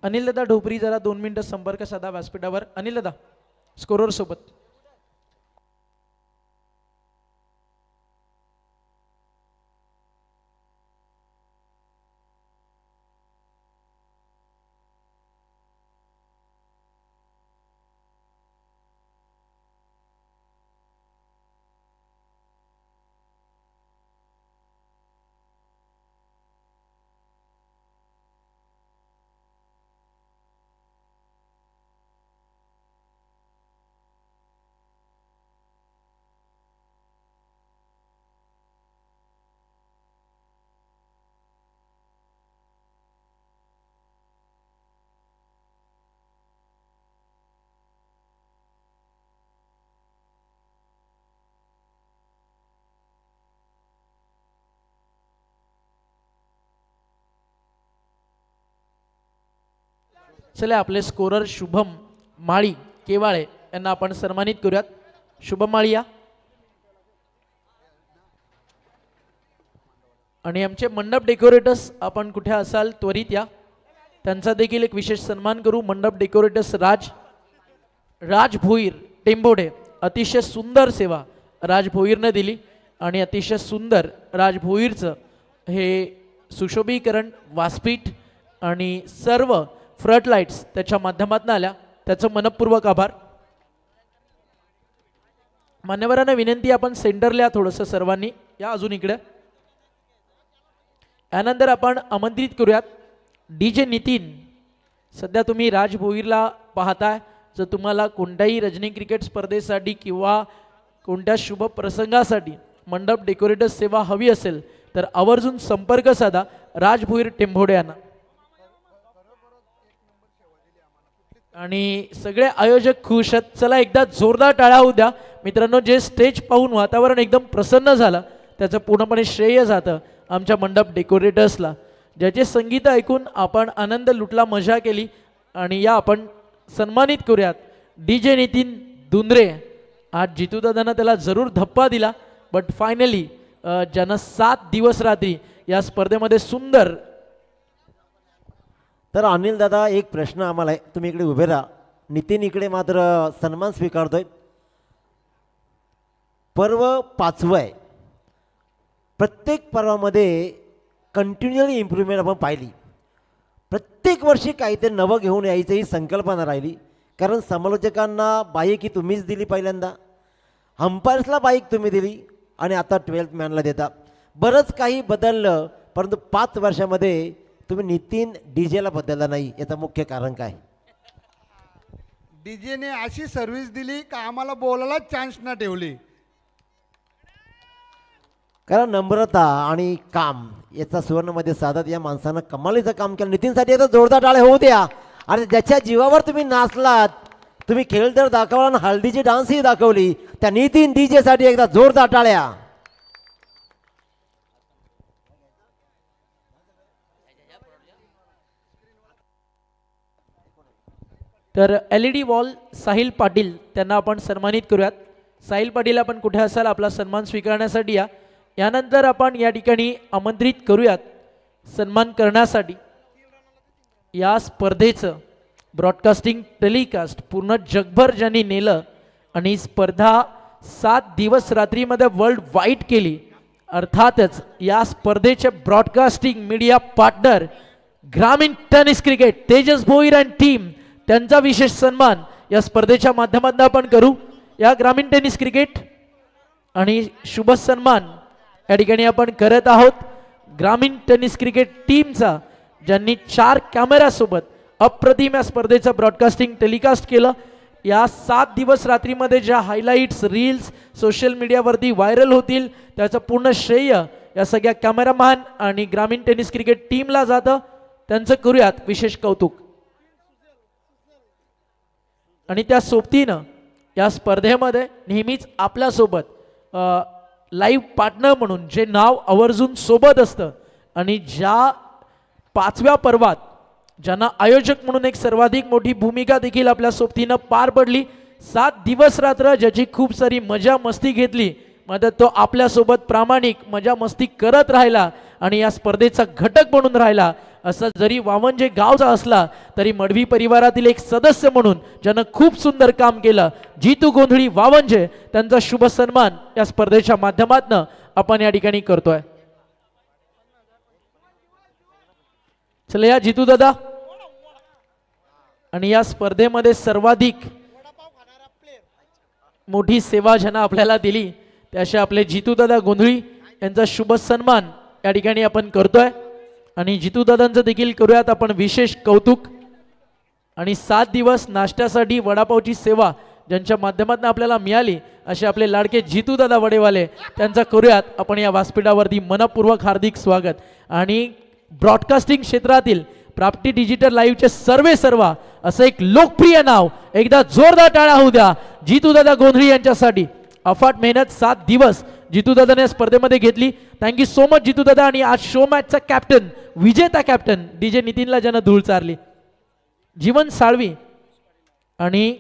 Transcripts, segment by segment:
अनिल दादा ढोपरी जरा 2 मिनिटं संपर्क साधा व्यासपीठावर. अनिल दादा स्कोरर सोबत. चला आपले स्कोरर शुभम माळी केवाळे यांना आपण सन्मानित करूयात. शुभम माळी या. आणि आमचे मंडप डेकोरेटर्स आपण कुठे असाल त्वरित या, त्यांचा देखील एक विशेष सन्मान करू. मंडप डेकोरेटर्स राज भोईर टेंबोडे, अतिशय सुंदर सेवा राज भोईरने दिली आणि अतिशय सुंदर राज भोईरचं हे सुशोभीकरण व्यासपीठ आणि सर्व फ्लड लाईट्स त्याच्या माध्यमातून आल्या, त्याचं मनपूर्वक आभार. मान्यवरांना विनंती आपण सेंटरला थोडंसं सर्वांनी या अजून इकडे. यानंतर आपण आमंत्रित करूयात DJ नितीन. सध्या तुम्ही राज भोईरला पाहताय. जर तुम्हाला कोणत्याही रजनी क्रिकेट स्पर्धेसाठी किंवा कोणत्या शुभ प्रसंगासाठी मंडप डेकोरेटर सेवा हवी असेल तर आवर्जून संपर्क साधा राज भोईर टेंभोडे यांना. आणि सगळे आयोजक खुश आहेत. चला एकदा जोरदार टाळ्या होऊ द्या मित्रांनो. जे स्टेज पाहून वातावरण एकदम प्रसन्न झालं त्याचं पूर्णपणे श्रेय जातं आमच्या मंडप डेकोरेटर्सला, ज्याचे संगीत ऐकून आपण आनंद लुटला, मजा केली. आणि या आपण सन्मानित करूयात DJ नितीन दुंद्रे. आज जितूदादांना त्याला जरूर धप्पा दिला, बट फायनली ज्यानं 7 दिवस रात्री या स्पर्धेमध्ये सुंदर. तर अनिल दादा एक प्रश्न आम्हाला आहे, तुम्ही इकडे उभे राहा. नितीन इकडे मात्र सन्मान स्वीकारतोय. पर्व 5वं आहे. प्रत्येक पर्वामध्ये कंटिन्युअली इम्प्रूव्हमेंट आपण पाहिली. प्रत्येक वर्षी काहीतरी नवं घेऊन यायचं ही संकल्पना राहिली. कारण समालोचकांना बाईक ही तुम्हीच दिली पहिल्यांदा, अंपायर्सला बाईक तुम्ही दिली आणि आता 12th मॅनला देता. बरंच काही बदललं, परंतु 5 वर्षामध्ये तुम्ही नितीन डीजेला बदलला नाही. याचं मुख्य कारण काय? डीजेने अशी सर्व्हिस दिली का आम्हाला बोलायला चान्स ना ठेवली. कारण नम्रता आणि काम याचा सुवर्णमध्ये साधत या माणसानं कमालीचं काम केलं. नितीनसाठी आता जोरदार टाळे होऊ द्या. आणि ज्याच्या जीवावर तुम्ही नाचलात, तुम्ही खेळ तर दाखवला आणि हळदीची डान्सही दाखवली, त्या नितीन डीजेसाठी एकदा जोरदार टाळ्या. तर LED वॉल साहिल पाटील त्यांना आपण सन्मानित करूयात. साहिल पाटील आपण कुठे असाल आपला सन्मान स्वीकारण्यासाठी या. यानंतर आपण या ठिकाणी आमंत्रित करूयात सन्मान करण्यासाठी या स्पर्धेचं ब्रॉडकास्टिंग टेलिकास्ट पूर्ण जगभर ज्यांनी नेलं आणि स्पर्धा 7 दिवस रात्रीमध्ये वर्ल्ड वाईड केली. अर्थातच या स्पर्धेचे ब्रॉडकास्टिंग मीडिया पार्टनर ग्रामीण tennis cricket Tejas Bhoir and team, त्यांचा विशेष सन्मान या स्पर्धेच्या माध्यमातून आपण करू. या ग्रामीण टेनिस क्रिकेट आणि शुभ सन्मान या ठिकाणी आपण करत आहोत ग्रामीण टेनिस क्रिकेट टीमचा, ज्यांनी 4 कॅमेऱ्यासोबत अप्रतिम या स्पर्धेचं ब्रॉडकास्टिंग टेलिकास्ट केलं. या 7 दिवस रात्रीमध्ये ज्या हायलाईट्स रील्स सोशल मीडियावरती व्हायरल होतील त्याचं पूर्ण श्रेय या सगळ्या कॅमेरामॅन आणि ग्रामीण टेनिस क्रिकेट टीमला जातं. त्यांचं करूयात विशेष कौतुक. आणि त्या सोबतीनं या स्पर्धेमध्ये नेहमीच आपल्यासोबत लाईव्ह पार्टनर म्हणून जे नाव आवर्जून सोबत असतं आणि ज्या 5व्या पर्वात ज्यांना आयोजक म्हणून एक सर्वाधिक मोठी भूमिका देखील आपल्या सोबतीनं पार पडली. 7 दिवस रात्र ज्याची खूप सारी मजा मस्ती घेतली, मात्र तो आपल्यासोबत प्रामाणिक मजा मस्ती करत राहिला आणि या स्पर्धेचा घटक म्हणून राहिला. असा जरी वावंजे गावचा असला तरी मडवी परिवारातील एक सदस्य म्हणून ज्यानं खूप सुंदर काम केलं, जितू गोंधळी वावंजे, त्यांचा शुभ सन्मान या स्पर्धेच्या माध्यमातून आपण या ठिकाणी करतोय. चला या जितू दादा. आणि या स्पर्धेमध्ये सर्वाधिक मोठी सेवा ज्यांना आपल्याला दिली ते असे आपले जितूदादा गोंधळी यांचा शुभ सन्मान या ठिकाणी आपण करतोय. आणि जितूदादांचं देखील करूयात आपण विशेष कौतुक. आणि 7 दिवस नाश्त्यासाठी वडापावची सेवा ज्यांच्या माध्यमातून आपल्याला मिळाली असे आपले लाडके जितूदादा वडेवाले, त्यांचा करूयात आपण या व्यासपीठावरती मनपूर्वक हार्दिक स्वागत. आणि ब्रॉडकास्टिंग क्षेत्रातील प्राप्ती डिजिटल लाईव्हचे सर्व असं एक लोकप्रिय नाव, एकदा जोरदार टाळ्या होऊ द्या जितूदादा गोंधळी यांच्यासाठी. अफाट मेहनत 7 दिवस जितूदादाने स्पर्धेमध्ये घेतली. थँक्यू सो मच जितूदादा. आणि आज शो मॅचचा कॅप्टन, विजेता कॅप्टन डीजे नितीनला ज्यानं धूळ चारली, जीवन साळवी आणि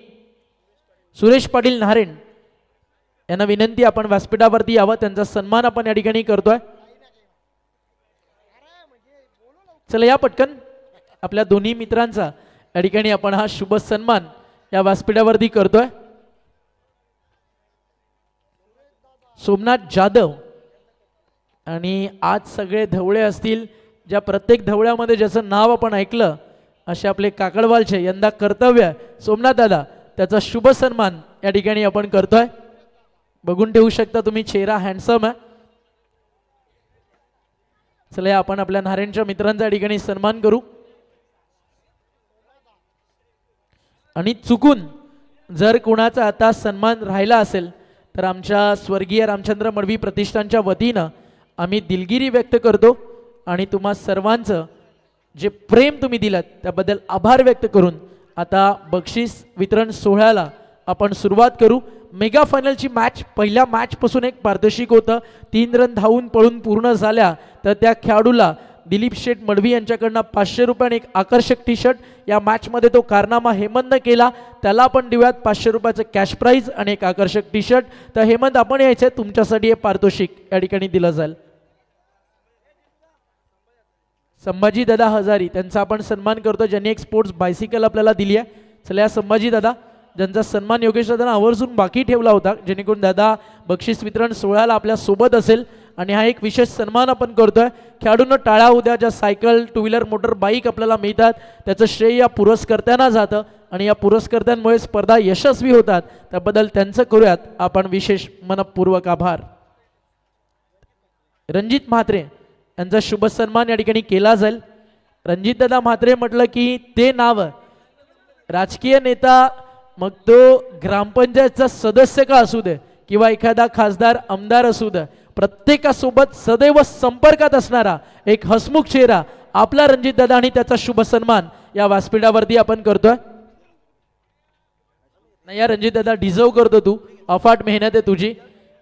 सुरेश पाटील नारेन यांना विनंती आपण व्यासपीठावरती यावं, त्यांचा सन्मान आपण या ठिकाणी करतोय. चला या पटकन आपल्या दोन्ही मित्रांचा या ठिकाणी आपण हा शुभ सन्मान या व्यासपीठावरती करतोय. सोमनाथ जाधव. आणि आज सगळे धवळे असतील, ज्या प्रत्येक धवळ्यामध्ये ज्याचं नाव आपण ऐकलं असे आपले काकडवालचे, यंदा कर्तव्य सोमनाथ दादा, त्याचा शुभ सन्मान या ठिकाणी आपण करतोय. बघून ठेवू शकता तुम्ही, चेहरा हँडसम आहे. चला आपण आपल्या नारायणच्या मित्रांचा या ठिकाणी सन्मान करू. आणि चुकून जर कुणाचा आता सन्मान राहिला असेल तर आमच्या स्वर्गीय रामचंद्र मडवी प्रतिष्ठानच्या वतीनं आम्ही दिलगिरी व्यक्त करतो. आणि तुम्हा सर्वांचं जे प्रेम तुम्ही दिलं त्याबद्दल आभार व्यक्त करून आता बक्षीस वितरण सोहळ्याला आपण सुरुवात करू. मेगा फायनलची मॅच पहिल्या मॅचपासून एक पारदर्शक होतं. 3 रन धावून पळून पूर्ण झाल्या तर त्या खेळाडूला दिलीप शेठ मडवी यांच्याकडनं 500 रुपये एक आकर्षक टी शर्ट, या मॅचमध्ये तो कारनामा हेमंतनं केला त्याला आपण देऊयात 500 रुपयाचं कॅश प्राईज आणि एक आकर्षक टी शर्ट. तर हेमंत आपण यायचं, तुमच्यासाठी हे पारितोषिक या ठिकाणी दिलं जाईल. संभाजी दादा हजारी त्यांचा आपण सन्मान करतो, ज्यांनी एक स्पोर्ट्स बायसिकल आपल्याला दिली आहे. चला या संभाजी दादा, ज्यांचा सन्मान योगेश दादांना आवर्जून बाकी ठेवला होता, जेणेकरून दादा बक्षीस वितरण सोहळ्याला आपल्या सोबत असेल. आणि हा एक विशेष सन्मान आपण करतोय. खेळाडूंना टाळ्या उद्या, ज्या सायकल, 2 व्हीलर, मोटर बाईक आपल्याला मिळतात त्याचं श्रेय या पुरस्कर्त्यांना जातं. आणि या पुरस्कर्त्यांमुळे स्पर्धा यशस्वी होतात, त्याबद्दल त्यांचं करूयात आपण विशेष मनपूर्वक आभार. रणजित म्हात्रे यांचा शुभ सन्मान या ठिकाणी केला जाईल. रणजित दादा म्हात्रे म्हटलं की ते नाव राजकीय नेता, मग तो ग्रामपंचायतचा सदस्य का असू दे किंवा एखादा खासदार आमदार असू दे, प्रत्येकासोबत सदैव संपर्कात असणारा एक हसमुख चेहरा आपला रणजित दादा. आणि त्याचा शुभ सन्मान या व्यासपीठावरती आपण करतोय. नाही या रणजित दादा, डिझर्व करतो तू, अफाट मेहनत आहे तुझी.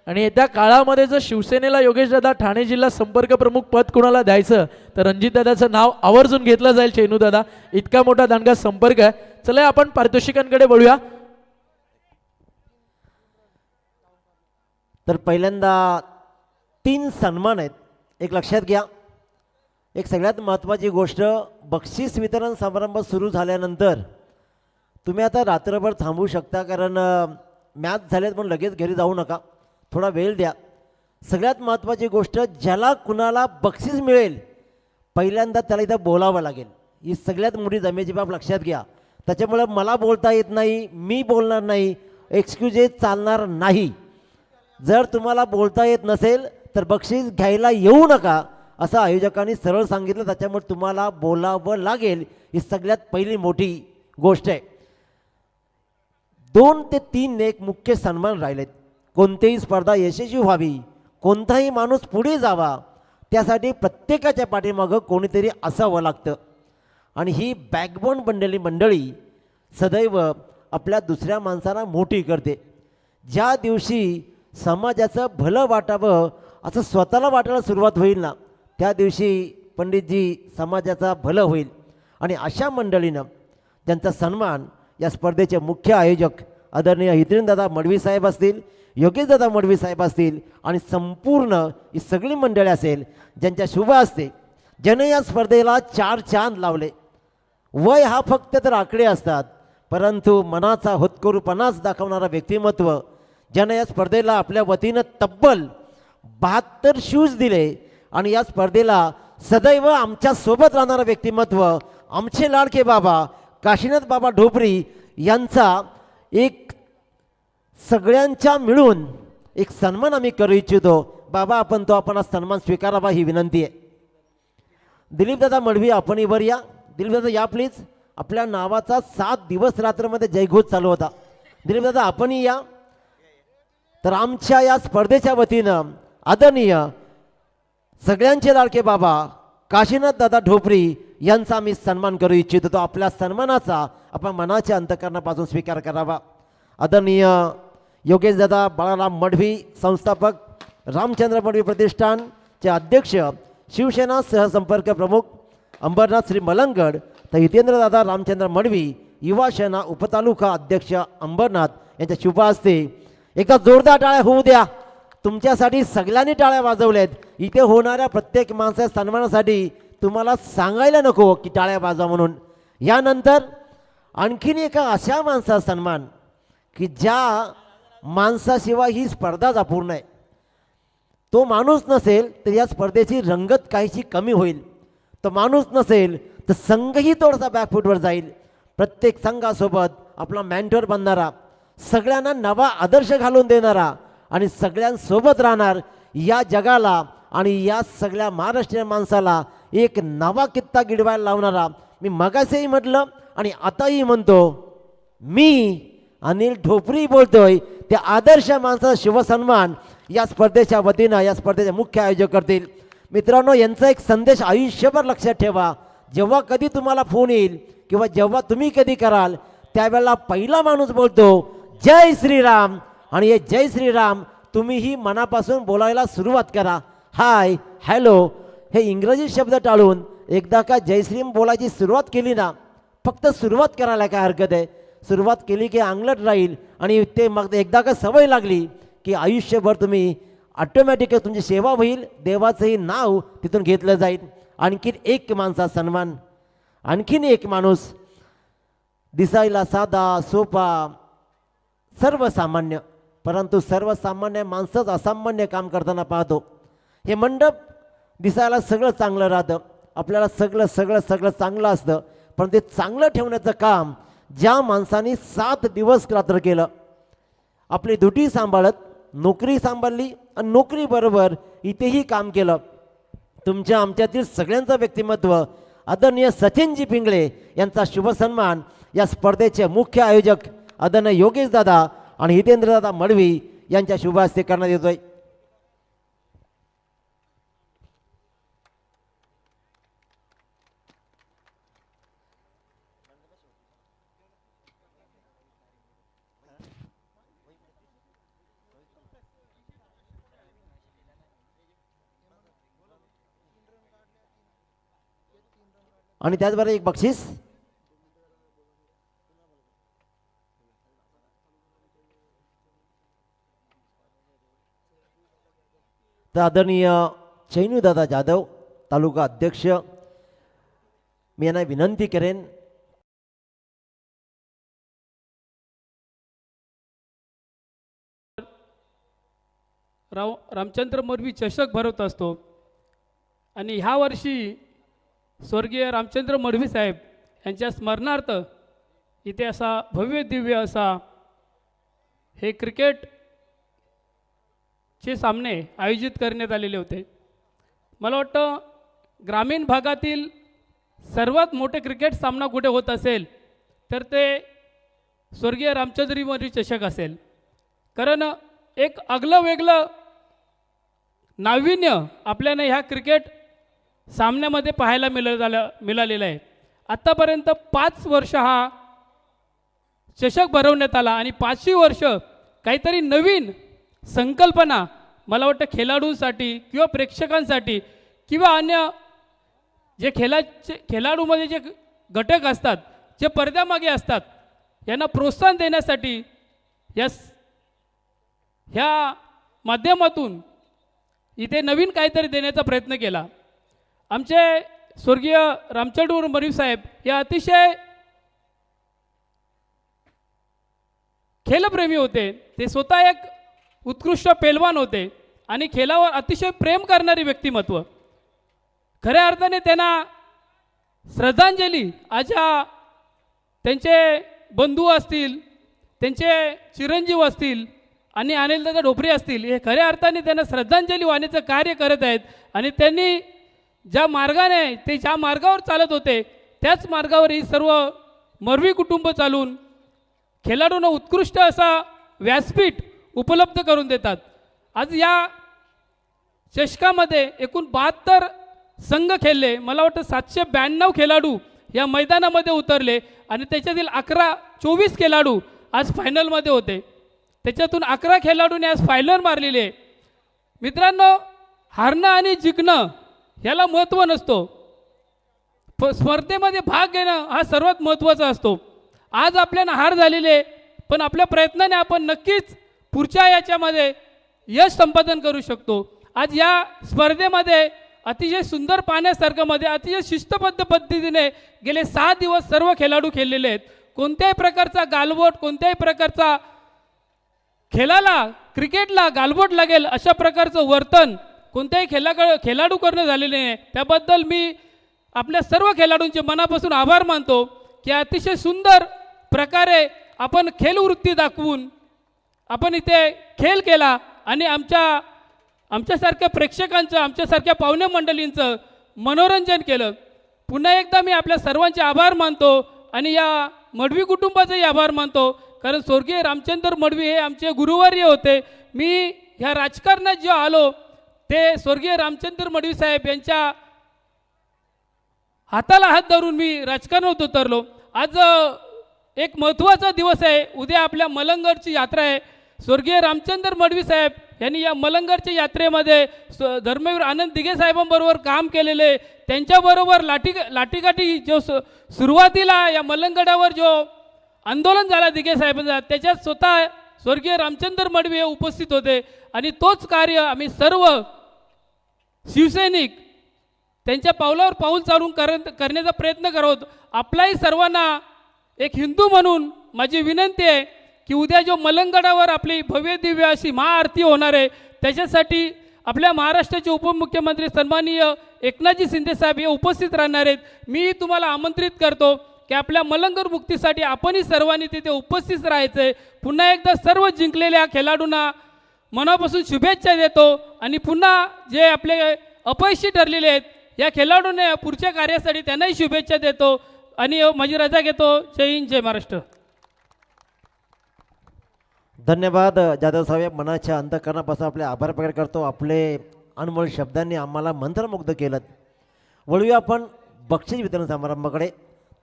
आणि येत्या काळामध्ये जर शिवसेनेला योगेश दादा ठाणे जिल्हा संपर्क प्रमुख पद कोणाला द्यायचं तर रणजित दादाचं नाव आवर्जून घेतलं जाईल. चेनू दादा, इतका मोठा दांडगा संपर्क आहे. चला आपण पारितोषिकांकडे वळूया. तर पहिल्यांदा 3 सन्मान आहेत, एक लक्षात घ्या. एक सगळ्यात महत्त्वाची गोष्ट, बक्षीस वितरण समारंभ सुरू झाल्यानंतर तुम्ही आता रात्रभर थांबू शकता, कारण मॅच झालेत पण लगेच घरी जाऊ नका, थोडा वेळ द्या. सगळ्यात महत्त्वाची गोष्ट, ज्याला कुणाला बक्षीस मिळेल पहिल्यांदा त्याला इथं बोलावं लागेल. ही सगळ्यात मोठी जमेची बाब लक्षात घ्या. त्याच्यामुळे मला बोलता येत नाही, मी बोलणार नाही, एक्सक्युजेस चालणार नाही. जर तुम्हाला बोलता येत नसेल तर बक्षीस घ्यायला येऊ नका असं आयोजकांनी सरळ सांगितलं. त्याच्यामुळे तुम्हाला बोलावं लागेल, ही सगळ्यात पहिली मोठी गोष्ट आहे. 2 ते 3 एक मुख्य सन्मान राहिलेत. कोणतीही स्पर्धा यशस्वी व्हावी, कोणताही माणूस पुढे जावा, त्यासाठी प्रत्येकाच्या पाठीमागं कोणीतरी असावं लागतं. आणि ही बॅकबोन बनलेली मंडळी सदैव आपल्या दुसऱ्या माणसाला मोठी करते. ज्या दिवशी समाजाचं भलं वाटावं असं स्वतःला वाटायला सुरुवात होईल ना, त्या दिवशी पंडितजी समाजाचा भलं होईल. आणि अशा मंडळीनं ज्यांचा सन्मान या स्पर्धेचे मुख्य आयोजक आदरणीय हितेंद्रदादा मडवी साहेब असतील, योगेशदादा मडवी साहेब असतील आणि संपूर्ण ही सगळी मंडळी असेल, ज्यांच्या शुभ हस्ते ज्याने या स्पर्धेला 4 चांद लावले. वय हा फक्त तर आकडे असतात, परंतु मनाचा होतकरूपणाच दाखवणारा व्यक्तिमत्व ज्यानं या स्पर्धेला आपल्या वतीनं तब्बल 72 शूज दिले आणि या स्पर्धेला सदैव आमच्या सोबत राहणारं व्यक्तिमत्व आमचे लाडके बाबा काशीनाथ बाबा ढोपरी यांचा एक सगळ्यांच्या मिळून एक सन्मान आम्ही करू इच्छितो. बाबा आपण सन्मान स्वीकारावा ही विनंती आहे. दिलीपदादा मडवी आपणही वर या. दिलीपदादा या प्लीज. आपल्या नावाचा 7 दिवस रात्रमध्ये जयघोष चालू होता. दिलीपदादा आपणही या. तर आमच्या या स्पर्धेच्या वतीनं आदरणीय सगळ्यांचे लाडके बाबा काशीनाथ दादा ढोपरी यांचा आम्ही सन्मान करू इच्छितो. तो आपल्या सन्मानाचा आपण मनाच्या अंतःकरणापासून स्वीकार करावा. आदरणीय योगेश दादा बाळाराम मडवी संस्थापक, रामचंद्र मडवी प्रतिष्ठानचे अध्यक्ष, शिवसेना सहसंपर्क प्रमुख अंबरनाथ श्री मलंगड, तर हितेंद्र दादा रामचंद्र मडवी युवा सेना उपतालुका अध्यक्ष अंबरनाथ यांच्या शुभ हस्ते एका जोरदार टाळ्या होऊ द्या. तुमच्यासाठी सगळ्यांनी टाळ्या वाजवल्यात. इथे होणाऱ्या प्रत्येक माणसाच्या सन्मानासाठी तुम्हाला सांगायला नको की टाळ्या वाजवा म्हणून. यानंतर आणखीन एका अशा माणसाचा सन्मान की ज्या माणसाशिवाय ही स्पर्धाच अपूर्ण आहे. तो माणूस नसेल तर या स्पर्धेची रंगत काहीशी कमी होईल. तो माणूस नसेल तर संघही थोडासा बॅकफूटवर जाईल. प्रत्येक संघासोबत आपला मेंटॉर बनणारा, सगळ्यांना नवा आदर्श घालून देणारा आणि सगळ्यांसोबत राहणार, या जगाला आणि या सगळ्या महाराष्ट्रीयन माणसाला एक नवा कित्ता गिडवायला लावणारा. मी मगाशीही म्हटलं आणि आताही म्हणतो, मी अनिल ढोपरी बोलतोय. त्या आदर्श माणसाचा शिवसन्मान या स्पर्धेच्या वतीनं या स्पर्धेचे मुख्य आयोजक करतील. मित्रांनो, यांचा एक संदेश आयुष्यभर लक्षात ठेवा. जेव्हा कधी तुम्हाला फोन येईल किंवा जेव्हा तुम्ही कधी कराल त्यावेळेला पहिला माणूस बोलतो जय श्रीराम, आणि हे जय श्रीराम तुम्हीही मनापासून बोलायला सुरुवात करा. हाय, हॅलो हे इंग्रजी शब्द टाळून एकदा का जय श्रीराम बोलायची सुरुवात केली ना, फक्त सुरुवात करायला काय हरकत आहे. सुरुवात केली की अंगलट राहील आणि ते मग एकदा का सवय लागली की आयुष्यभर तुम्ही ऑटोमॅटिकली तुमची सेवा होईल. देवाचंही नाव तिथून घेतलं जाईल. आणखीन एक माणसा सन्मान, आणखीन एक माणूस दिसायला साधा सोपा सर्वसामान्य, परंतु सर्वसामान्य माणसंच असामान्य काम करताना पाहतो. हे मंडप दिसायला सगळं चांगलं राहतं, आपल्याला सगळं सगळं सगळं चांगलं असतं, पण ते चांगलं ठेवण्याचं काम ज्या माणसाने 7 दिवस रात्र केलं, आपली ड्युटी सांभाळत नोकरी सांभाळली आणि नोकरीबरोबर इथेही काम केलं. तुमच्या आमच्यातील सगळ्यांचं व्यक्तिमत्व आदरणीय सचिनजी पिंगळे यांचा शुभ सन्मान या स्पर्धेचे मुख्य आयोजक आदरणीय योगेश दादा आणि हितेंद्र दादा मडवी यांच्या शुभ हस्ते करण्यात येतोय. आणि त्याचबरोबर एक बक्षीस तर आदरणीय चैनूदादा जाधव तालुका अध्यक्ष, मी यांना विनंती करेन रामचंद्र मडवी चषक भरवत असतो आणि ह्या वर्षी स्वर्गीय रामचंद्र मडवी साहेब यांच्या स्मरणार्थ इथे असा भव्य दिव्य असा हे क्रिकेटचे सामने आयोजित करण्यात आलेले होते. मला वाटतं ग्रामीण भागातील सर्वात मोठे क्रिकेट सामना कुठे होत असेल तर ते स्वर्गीय रामचंद्र मडवी चषक असेल. कारण एक आगलं वेगळं नाविन्य आपल्याला ह्या क्रिकेट सामन्यामध्ये पाहायला मिळालेलं आहे. आत्तापर्यंत 5 वर्ष हा चषक भरवण्यात आला आणि 5वी वर्ष काहीतरी नवीन संकल्पना मला वाटतं खेळाडूंसाठी किंवा प्रेक्षकांसाठी किंवा अन्य जे खेळाडूमध्ये जे घटक असतात, जे पडद्यामागे असतात, यांना प्रोत्साहन देण्यासाठी ह्या माध्यमातून इथे नवीन काहीतरी देण्याचा प्रयत्न केला. आमचे स्वर्गीय रामचंद्र मडवी साहेब हे अतिशय खेलप्रेमी होते. ते स्वतः एक उत्कृष्ट पेलवान होते आणि खेळावर अतिशय प्रेम करणारी व्यक्तिमत्व. खऱ्या अर्थाने त्यांना श्रद्धांजली आज त्यांचे बंधू असतील, त्यांचे चिरंजीव असतील आणि अनिलदादा ढोपरे असतील, हे खऱ्या अर्थाने त्यांना श्रद्धांजली वाहण्याचं कार्य करत आहेत. आणि त्यांनी ज्या मार्गाने ते ज्या मार्गावर चालत होते त्याच मार्गावर ही सर्व मडवी कुटुंब चालून खेळाडूंना उत्कृष्ट असा व्यासपीठ उपलब्ध करून देतात. आज या चषकामध्ये एकूण 72 संघ खेळले. मला वाटतं 792 खेळाडू या मैदानामध्ये उतरले आणि त्याच्यातील 24 खेळाडू आज फायनलमध्ये होते. त्याच्यातून 11 खेळाडूंनी आज फायनल मारलेली आहे. मित्रांनो, हारणं आणि जिंकणं ह्याला महत्त्व नसतो, स्पर्धेमध्ये भाग घेणं हा सर्वात महत्त्वाचा असतो. आज आपल्याला हार झालेली आहे, पण आपल्या प्रयत्नाने आपण नक्कीच पुढच्या याच्यामध्ये यश संपादन करू शकतो. आज या स्पर्धेमध्ये अतिशय सुंदर पाहण्यासारखं मध्ये अतिशय शिस्तबद्ध पद्धतीने गेले 6 दिवस सर्व खेळाडू खेळलेले आहेत. कोणत्याही प्रकारचा गालबोट, कोणत्याही प्रकारचा खेळाला क्रिकेटला गालबोट लागेल अशा प्रकारचं वर्तन कोणत्याही खेळाडू करणं झालेले नाही. त्याबद्दल मी आपल्या सर्व खेळाडूंचे मनापासून आभार मानतो की अतिशय सुंदर प्रकारे आपण खेळवृत्ती दाखवून आपण इथे खेळ केला आणि आमच्यासारख्या प्रेक्षकांचं, आमच्यासारख्या पाहुणे मंडळींचं मनोरंजन केलं. पुन्हा एकदा मी आपल्या सर्वांचे आभार मानतो आणि या मडवी कुटुंबाचेही आभार मानतो, कारण स्वर्गीय रामचंद्र मडवी हे आमचे गुरुवर्य होते. मी ह्या राजकारणात जे आलो ते स्वर्गीय रामचंद्र मडवी साहेब यांच्या हाताला हात धरून मी राजकारणात उतरलो. आज एक महत्त्वाचा दिवस आहे. उद्या आपल्या मलंगरची यात्रा आहे. स्वर्गीय रामचंद्र मडवी साहेब यांनी या मलंगरच्या यात्रेमध्ये धर्मवीर आनंद दिघे साहेबांबरोबर काम केलेले, त्यांच्याबरोबर लाठीकाठी जो सुरुवातीला या मलंगडावर जो आंदोलन झाला दिघे साहेबांचा, त्याच्यात स्वतः स्वर्गीय रामचंद्र मडवी हे उपस्थित होते. आणि तोच कार्य आम्ही सर्व शिवसैनिक त्यांच्या पावलावर पाऊल चालून करण्याचा प्रयत्न करत. आपलाही सर्वांना एक हिंदू म्हणून माझी विनंती आहे की उद्या जो मलंगडावर आपली भव्य दिव्य अशी महाआरती होणार आहे, त्याच्यासाठी आपल्या महाराष्ट्राचे उपमुख्यमंत्री सन्माननीय एकनाथजी शिंदे साहेब हे उपस्थित राहणार आहेत. मी तुम्हाला आमंत्रित करतो की आपल्या मलंगर मुक्तीसाठी आपणही सर्वांनी तिथे उपस्थित राहायचं आहे. पुन्हा एकदा सर्व जिंकलेल्या खेळाडूंना मनापासून शुभेच्छा देतो आणि पुन्हा जे आपले अपयशी ठरलेले आहेत या खेळाडूंना पुढच्या कार्यासाठी त्यांनाही शुभेच्छा देतो आणि माझी रजा घेतो. जय हिंद, जय महाराष्ट्र. धन्यवाद जाधव साहेब. मनाच्या अंतःकरणापासून आपले आभार प्रकट करतो. आपले अनमोल शब्दांनी आम्हाला मंत्रमुग्ध केलं. वळूया आपण बक्षीस वितरण समारंभाकडे.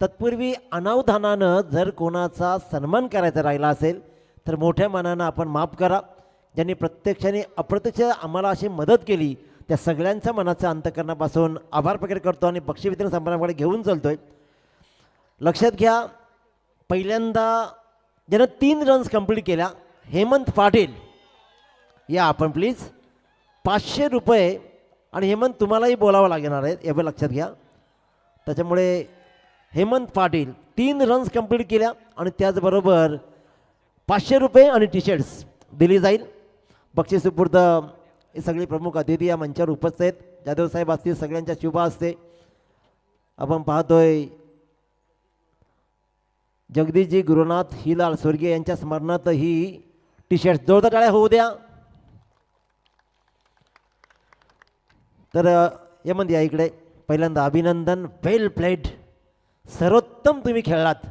तत्पूर्वी अनावधानानं जर कोणाचा सन्मान करायचा राहिला असेल तर मोठ्या मनानं आपण माफ करा. ज्यांनी प्रत्यक्षाने अप्रत्यक्ष आम्हाला अशी मदत केली त्या सगळ्यांच्या मनाच्या अंतःकरणापासून आभार प्रकट करतो आणि बक्षीस वितरण समारंभाकडे घेऊन चालतो आहे. लक्षात घ्या, पहिल्यांदा ज्यानं 3 रन्स कंप्लीट केल्या हेमंत पाटील, या आपण प्लीज. 500 रुपये. आणि हेमंत तुम्हालाही बोलावं लागणार आहे, हे लक्षात घ्या. त्याच्यामुळे हेमंत पाटील 3 रन्स कंप्लीट केल्या आणि त्याचबरोबर 500 रुपये आणि टी-शर्ट्स दिली जाईल. बक्षीस सुपूर्द हे सगळे प्रमुख अतिथी या मंचावर उपस्थित आहेत. जाधव साहेब असतील, सगळ्यांच्या शुभ असते. आपण पाहतोय जगदीशजी गुरुनाथ हिलाल स्वर्गीय यांच्या स्मरणार्थ ही टी-शर्ट जोरदार टाळ्या होऊ द्या. तर हेमंत या इकडे. पहिल्यांदा अभिनंदन, वेल प्लेड, सर्वोत्तम तुम्ही खेळलात.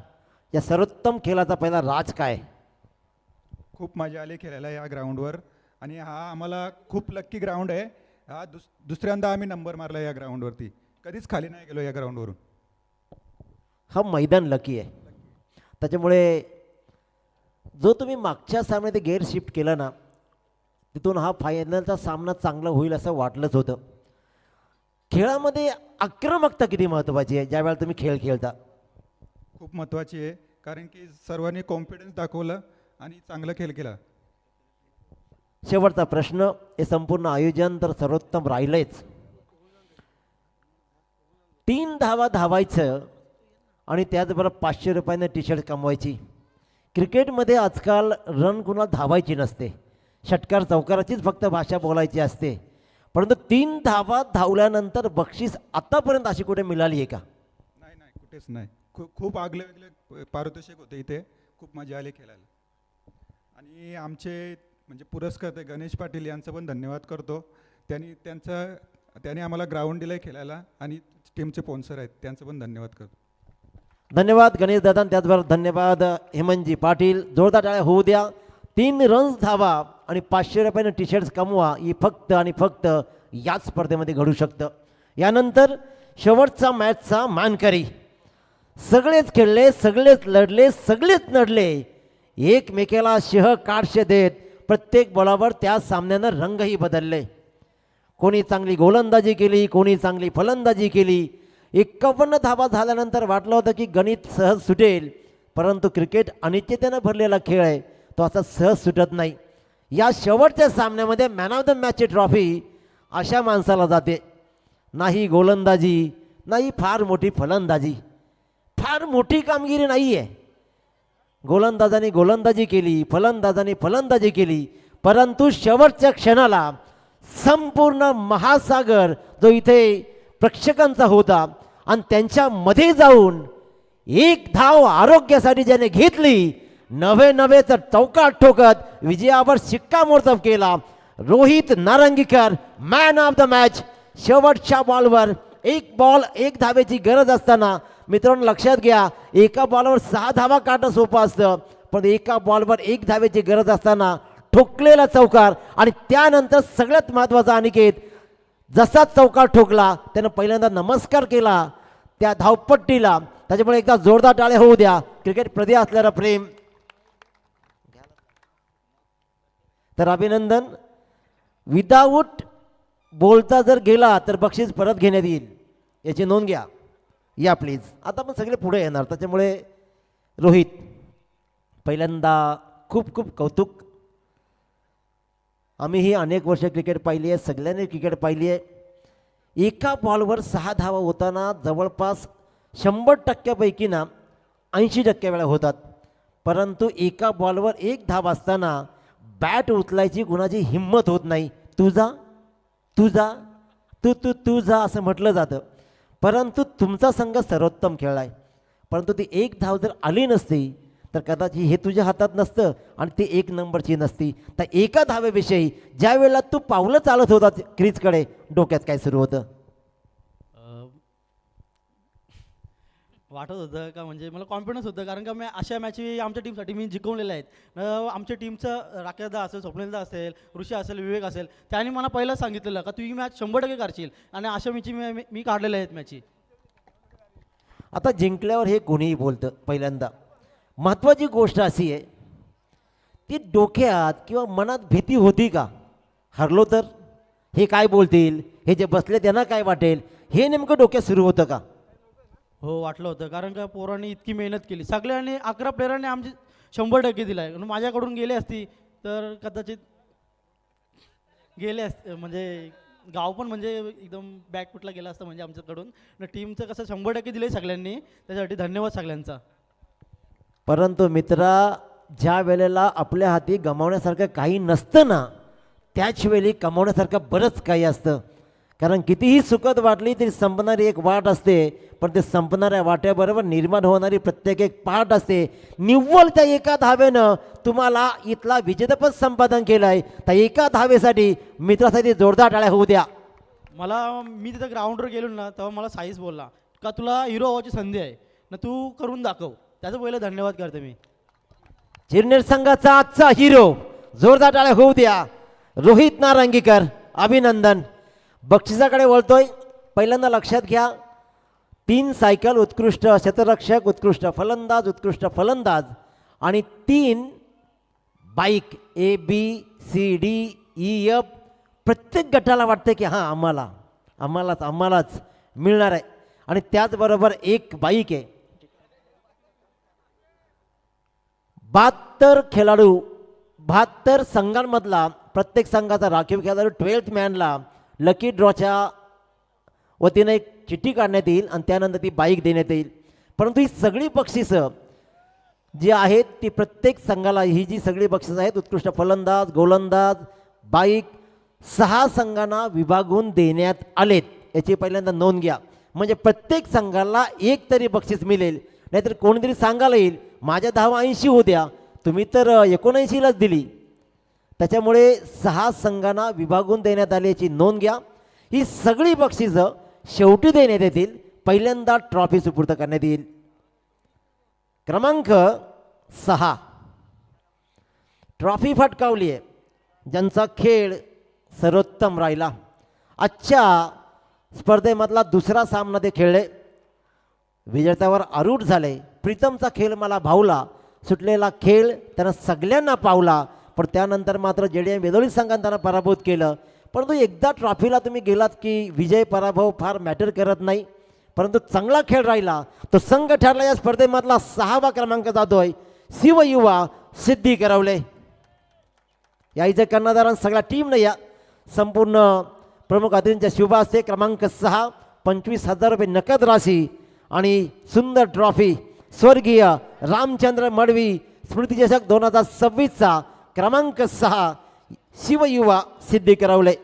या सर्वोत्तम खेळाचा पहिला राज काय? खूप मजा आली खेळायला या ग्राउंडवर आणि हा आम्हाला खूप लक्की ग्राउंड आहे. हा दुसऱ्यांदा आम्ही नंबर मारला या ग्राउंडवरती. कधीच खाली नाही गेलो या ग्राउंडवरून. हा मैदान लकी आहे. त्याच्यामुळे जो तुम्ही मागच्या सामन्यात गेअर शिफ्ट केला ना, तिथून हा फायनलचा सामना चांगला होईल असं वाटलंच होतं. खेळामध्ये आक्रमकता किती महत्त्वाची आहे ज्यावेळेला तुम्ही खेळ खेळता? खूप महत्त्वाची आहे, कारण की सर्वांनी कॉन्फिडन्स दाखवलं आणि चांगला खेळ केला. शेवटचा प्रश्न, हे संपूर्ण आयोजन तर सर्वोत्तम राहिलंच, धावा धावायचं आणि त्याचबरोबर 500 रुपयानं टी शर्ट कमवायची. क्रिकेटमध्ये आजकाल रन कुणाला धावायची नसते, षटकार चौकाराचीच फक्त भाषा बोलायची असते. परंतु 3 धावा धावल्यानंतर बक्षीस आतापर्यंत अशी कुठे मिळाली आहे का? नाही नाही, कुठेच नाही. खूप आगले वेगळे पारितोषिक होते इथे, खूप मजा आली खेळायला. आणि आमचे म्हणजे पुरस्कर्ते गणेश पाटील यांचं पण धन्यवाद करतो. त्यांनी आम्हाला ग्राउंड दिलं आहे खेळायला आणि टीमचे स्पॉन्सर आहेत, त्यांचं पण धन्यवाद करतो. धन्यवाद गणेश दादा. त्याचबरोबर धन्यवाद हेमंतजी पाटील. जोरदार टाळ्या होऊ द्या. 3 रन्स धावा आणि 500 रुपयानं टी शर्ट्स कमवा, ही फक्त आणि फक्त याच स्पर्धेमध्ये घडू शकतं. यानंतर शेवटचा मॅचचा मानकरी. सगळेच खेळले, सगळेच लढले, सगळेच नडले, एकमेकाला शह काढशे देत प्रत्येक बॉलावर त्या सामन्यानं रंगही बदलले. कोणी चांगली गोलंदाजी केली, कोणी चांगली फलंदाजी केली. 51 धावा झाल्यानंतर वाटलं होतं की गणित सहज सुटेल, परंतु क्रिकेट अनिश्चिततेनं भरलेला खेळ आहे, तो असा सहज सुटत नाही. या शेवटच्या सामन्यामध्ये मॅन ऑफ द मॅचची ट्रॉफी अशा माणसाला जाते. नाही गोलंदाजी, नाही फार मोठी फलंदाजी, फार मोठी कामगिरी नाही आहे. गोलंदाजाने गोलंदाजी केली, फलंदाजाने फलंदाजी केली, परंतु शेवटच्या क्षणाला संपूर्ण महासागर जो इथे प्रेक्षकांचा होता आणि त्यांच्यामध्ये जाऊन एक धाव आरोग्यासाठी ज्याने घेतली, नवे तर चौकार ठोकत विजयावर शिक्कामोर्तब केला. Rohit Narangikar man of the match. शेवटच्या बॉलवर 1 बॉल 1 धावेची गरज असताना, मित्रांनो लक्षात घ्या, एका बॉलवर 6 धावा काढणं सोपं असतं, पण एका बॉलवर 1 धावेची गरज असताना ठोकलेला चौकार. आणि त्यानंतर सगळ्यात महत्त्वाचा अनिकेत, जसा चौकार ठोकला त्यानं पहिल्यांदा नमस्कार केला त्या धावपट्टीला. त्याच्यामुळे एकदा जोरदार टाळ्या होऊ द्या. क्रिकेट प्रति असलेलं प्रेम. तर अभिनंदन. विदाऊट बोलता जर गेला तर बक्षीस परत घेण्यात येईल, याची नोंद घ्या. या प्लीज. आता पण सगळे पुढे येणार, त्याच्यामुळे रोहित पहिल्यांदा खूप खूप कौतुक. आम्हीही अनेक वर्ष क्रिकेट पाहिली आहे, सगळ्यांनी क्रिकेट पाहिली आहे. एका बॉलवर 6 धावा होताना जवळपास 100% ना 80% वेळा होतात, परंतु एका बॉलवर 1 धाव असताना बॅट उचलायची कुणाची हिंमत होत नाही. तुझा तुझा तू तू तुझा असं म्हटलं जातं, परंतु तुमचा संघ सर्वोत्तम खेळलाय. परंतु ती 1 धाव जर आली नसती तर कदाचित हे तुझ्या हातात नसतं आणि ती 1 नंबरची नसती. तर एका धावेविषयी ज्या वेळेला तू पावलं चालत होता क्रीजकडे, डोक्यात काय सुरू होतं? वाटत होतं का, म्हणजे मला कॉन्फिडन्स होतं, कारण का मी अशा मॅची आमच्या टीमसाठी मी जिंकवलेल्या आहेत. आमच्या टीमचं राकेशदा असेल, स्वप्नीलदा असेल, ऋषी असेल, विवेक असेल, त्यांनी मला पहिलं सांगितलेलं का तू ही मॅच 100% काढशील, आणि अशा मॅची मी काढलेल्या आहेत मॅची. आता जिंकल्यावर हे कोणीही बोलतं. पहिल्यांदा महत्त्वाची गोष्ट अशी आहे, ती डोक्यात किंवा मनात भीती होती का? हरलो तर हे काय बोलतील, हे जे बसले त्यांना काय वाटेल, हे नेमकं डोक्यात सुरू होतं का? हो, वाटलं होतं, कारण का पोरांनी इतकी मेहनत केली, सगळ्यांनी 11 प्लेयरांनी आमची 100% दिला आहे. माझ्याकडून गेले असती तर कदाचित गेले असते, म्हणजे गाव पण म्हणजे एकदम बॅकफुटला गेला असतं म्हणजे आमच्याकडून. टीमचं कसं 100% दिले सगळ्यांनी, त्याच्यासाठी धन्यवाद सगळ्यांचा. परंतु मित्रा, ज्या वेळेला आपल्या हाती गमावण्यासारखं काही नसतं ना, त्याच वेळी कमावण्यासारखं बरंच काही असतं. कारण कितीही सुखद वाटली तरी संपणारी एक वाट असते, पण ते संपणाऱ्या वाट्याबरोबर निर्माण होणारी प्रत्येक एक पाठ असते. निव्वळ त्या एका धावेनं तुम्हाला इथला विजेतेपद संपादन केलं आहे. त्या एका धावेसाठी मित्रासाठी जोरदार टाळ्या होऊ द्या. मी तिथं ग्राउंडवर गेलो ना, तेव्हा मला साईज बोलला का तुला हिरो व्हायची संधी आहे ना, तू करून दाखव. त्याचं पहिलं धन्यवाद करते मी. चिरनेर संघाचा आजचा हिरो, जोरदार टाळ्या होऊ द्या. रोहित नारंगीकर, अभिनंदन. बक्षिसाकडे वळतोय. पहिल्यांदा लक्षात घ्या, 3 सायकल उत्कृष्ट शतरक्षक, उत्कृष्ट फलंदाज, उत्कृष्ट फलंदाज आणि 3 बाईक ABCDEF. प्रत्येक गटाला वाटतं की हां आम्हालाच मिळणार आहे. आणि त्याचबरोबर 1 बाईक आहे. 72 खेळाडू, 72 संघांमधला प्रत्येक संघाचा राखीव खेळाडू 12th मॅनला लकी ड्रॉच्या वतीने एक चिठ्ठी काढण्यात येईल आणि त्यानंतर ती बाईक देण्यात येईल. परंतु ही सगळी बक्षिसं जी आहेत ती प्रत्येक संघाला, ही जी सगळी बक्षिसं आहेत, उत्कृष्ट फलंदाज, गोलंदाज, बाईक, 6 संघांना विभागून देण्यात आलेत. याची पहिल्यांदा नोंद घ्या. म्हणजे प्रत्येक संघाला एक तरी बक्षीस मिळेल. नाहीतर कोणीतरी सांगायला येईल माझ्या धावा 80 होत्या, तुम्ही तर 79लाच दिली. त्याच्यामुळे 6 संघांना विभागून देण्यात आल्याची नोंद घ्या. ही सगळी बक्षिसं शेवटी देण्यात येतील. पहिल्यांदा ट्रॉफी सुपूर्द करण्यात येईल. क्रमांक 6 ट्रॉफी फटकावली आहे ज्यांचा खेळ सर्वोत्तम राहिला. आजच्या स्पर्धेमधला दुसरा सामना ते खेळले, विजेत्यावर आरूढ झाले. प्रीतमचा खेळ मला भावला, सुटलेला खेळ त्यांना सगळ्यांना पावला. पण त्यानंतर मात्र JDM वेदोळी संघाने त्यांना पराभूत केलं. परंतु एकदा ट्रॉफीला तुम्ही गेलात की विजय पराभव फार मॅटर करत नाही. परंतु चांगला खेळ राहिला तो संघ ठरला. या स्पर्धेमधला 6वा क्रमांक जातोय शिवयुवा सिद्धी करवले. यायचं कर्णधारां सगळ्या टीमनं या संपूर्ण प्रमुख अतिथींच्या शुभ असते. क्रमांक 6 25,000 रुपये नकद राशी आणि सुंदर ट्रॉफी स्वर्गीय रामचंद्र मडवी स्मृतिचषक 2026चा क्रमांक 6 शिवयुवा सिद्धी करवले.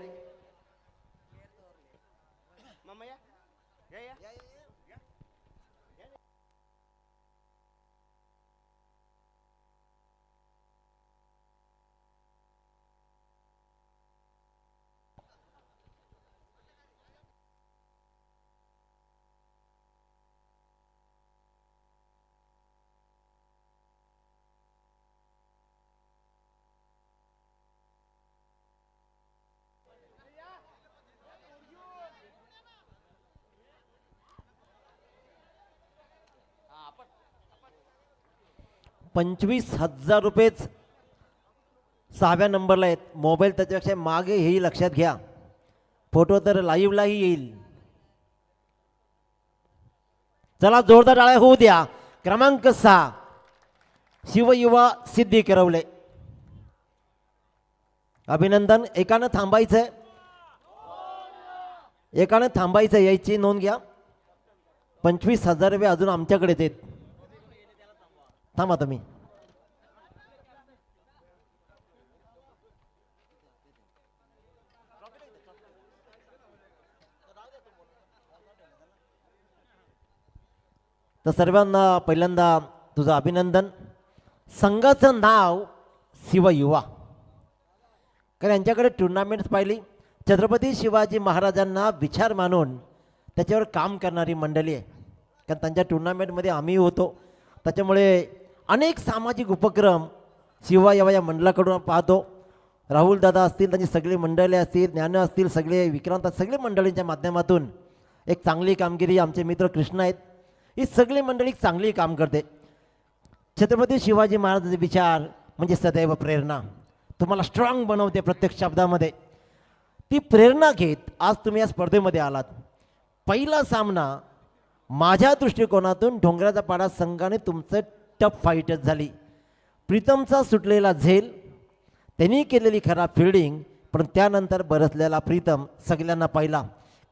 ₹25,000 रुपयेच 6व्या नंबरला आहेत. मोबाईल त्याच्यापेक्षा मागे हेही लक्षात घ्या. फोटो तर लाईव्हलाही येईल. चला जोरदार टाळ्या होऊ द्या. क्रमांक 6 शिवयुवा सिद्धी करवले. अभिनंदन. एकानं थांबायचंय, एकानं थांबायचं. यायची नोंद घ्या. 25,000 रुपये अजून आमच्याकडेच आहेत. थांबा तुम्ही. तर सर्वांना पहिल्यांदा तुझं अभिनंदन. संघाचं नाव शिवयुवा, कारण यांच्याकडे टुर्नामेंट्स पाहिली. छत्रपती शिवाजी महाराजांना विचार मानून त्याच्यावर काम करणारी मंडळी आहे. कारण त्यांच्या टुर्नामेंटमध्ये आम्ही होतो. त्याच्यामुळे अनेक सामाजिक उपक्रम शिवयुवा या मंडळाकडून पाहतो. राहुल दादा असतील, त्यांची सगळी मंडळी असतील, ज्ञान असतील, सगळे विक्रांत, सगळे मंडळींच्या माध्यमातून एक चांगली कामगिरी. आमचे मित्र कृष्ण आहेत. ही सगळी मंडळी चांगली काम करते. छत्रपती शिवाजी महाराजांचे विचार म्हणजे सदैव प्रेरणा, तुम्हाला स्ट्रॉंग बनवते प्रत्येक शब्दामध्ये. ती प्रेरणा घेत आज तुम्ही या स्पर्धेमध्ये आलात. पहिला सामना माझ्या दृष्टिकोनातून डोंगराचा पाडा संघाने तुमचं टफ फाईटच झाली. प्रीतमचा सुटलेला झेल, त्यांनी केलेली खराब फिल्डिंग, पण त्यानंतर बरसलेला प्रीतम सगळ्यांना पाहिला.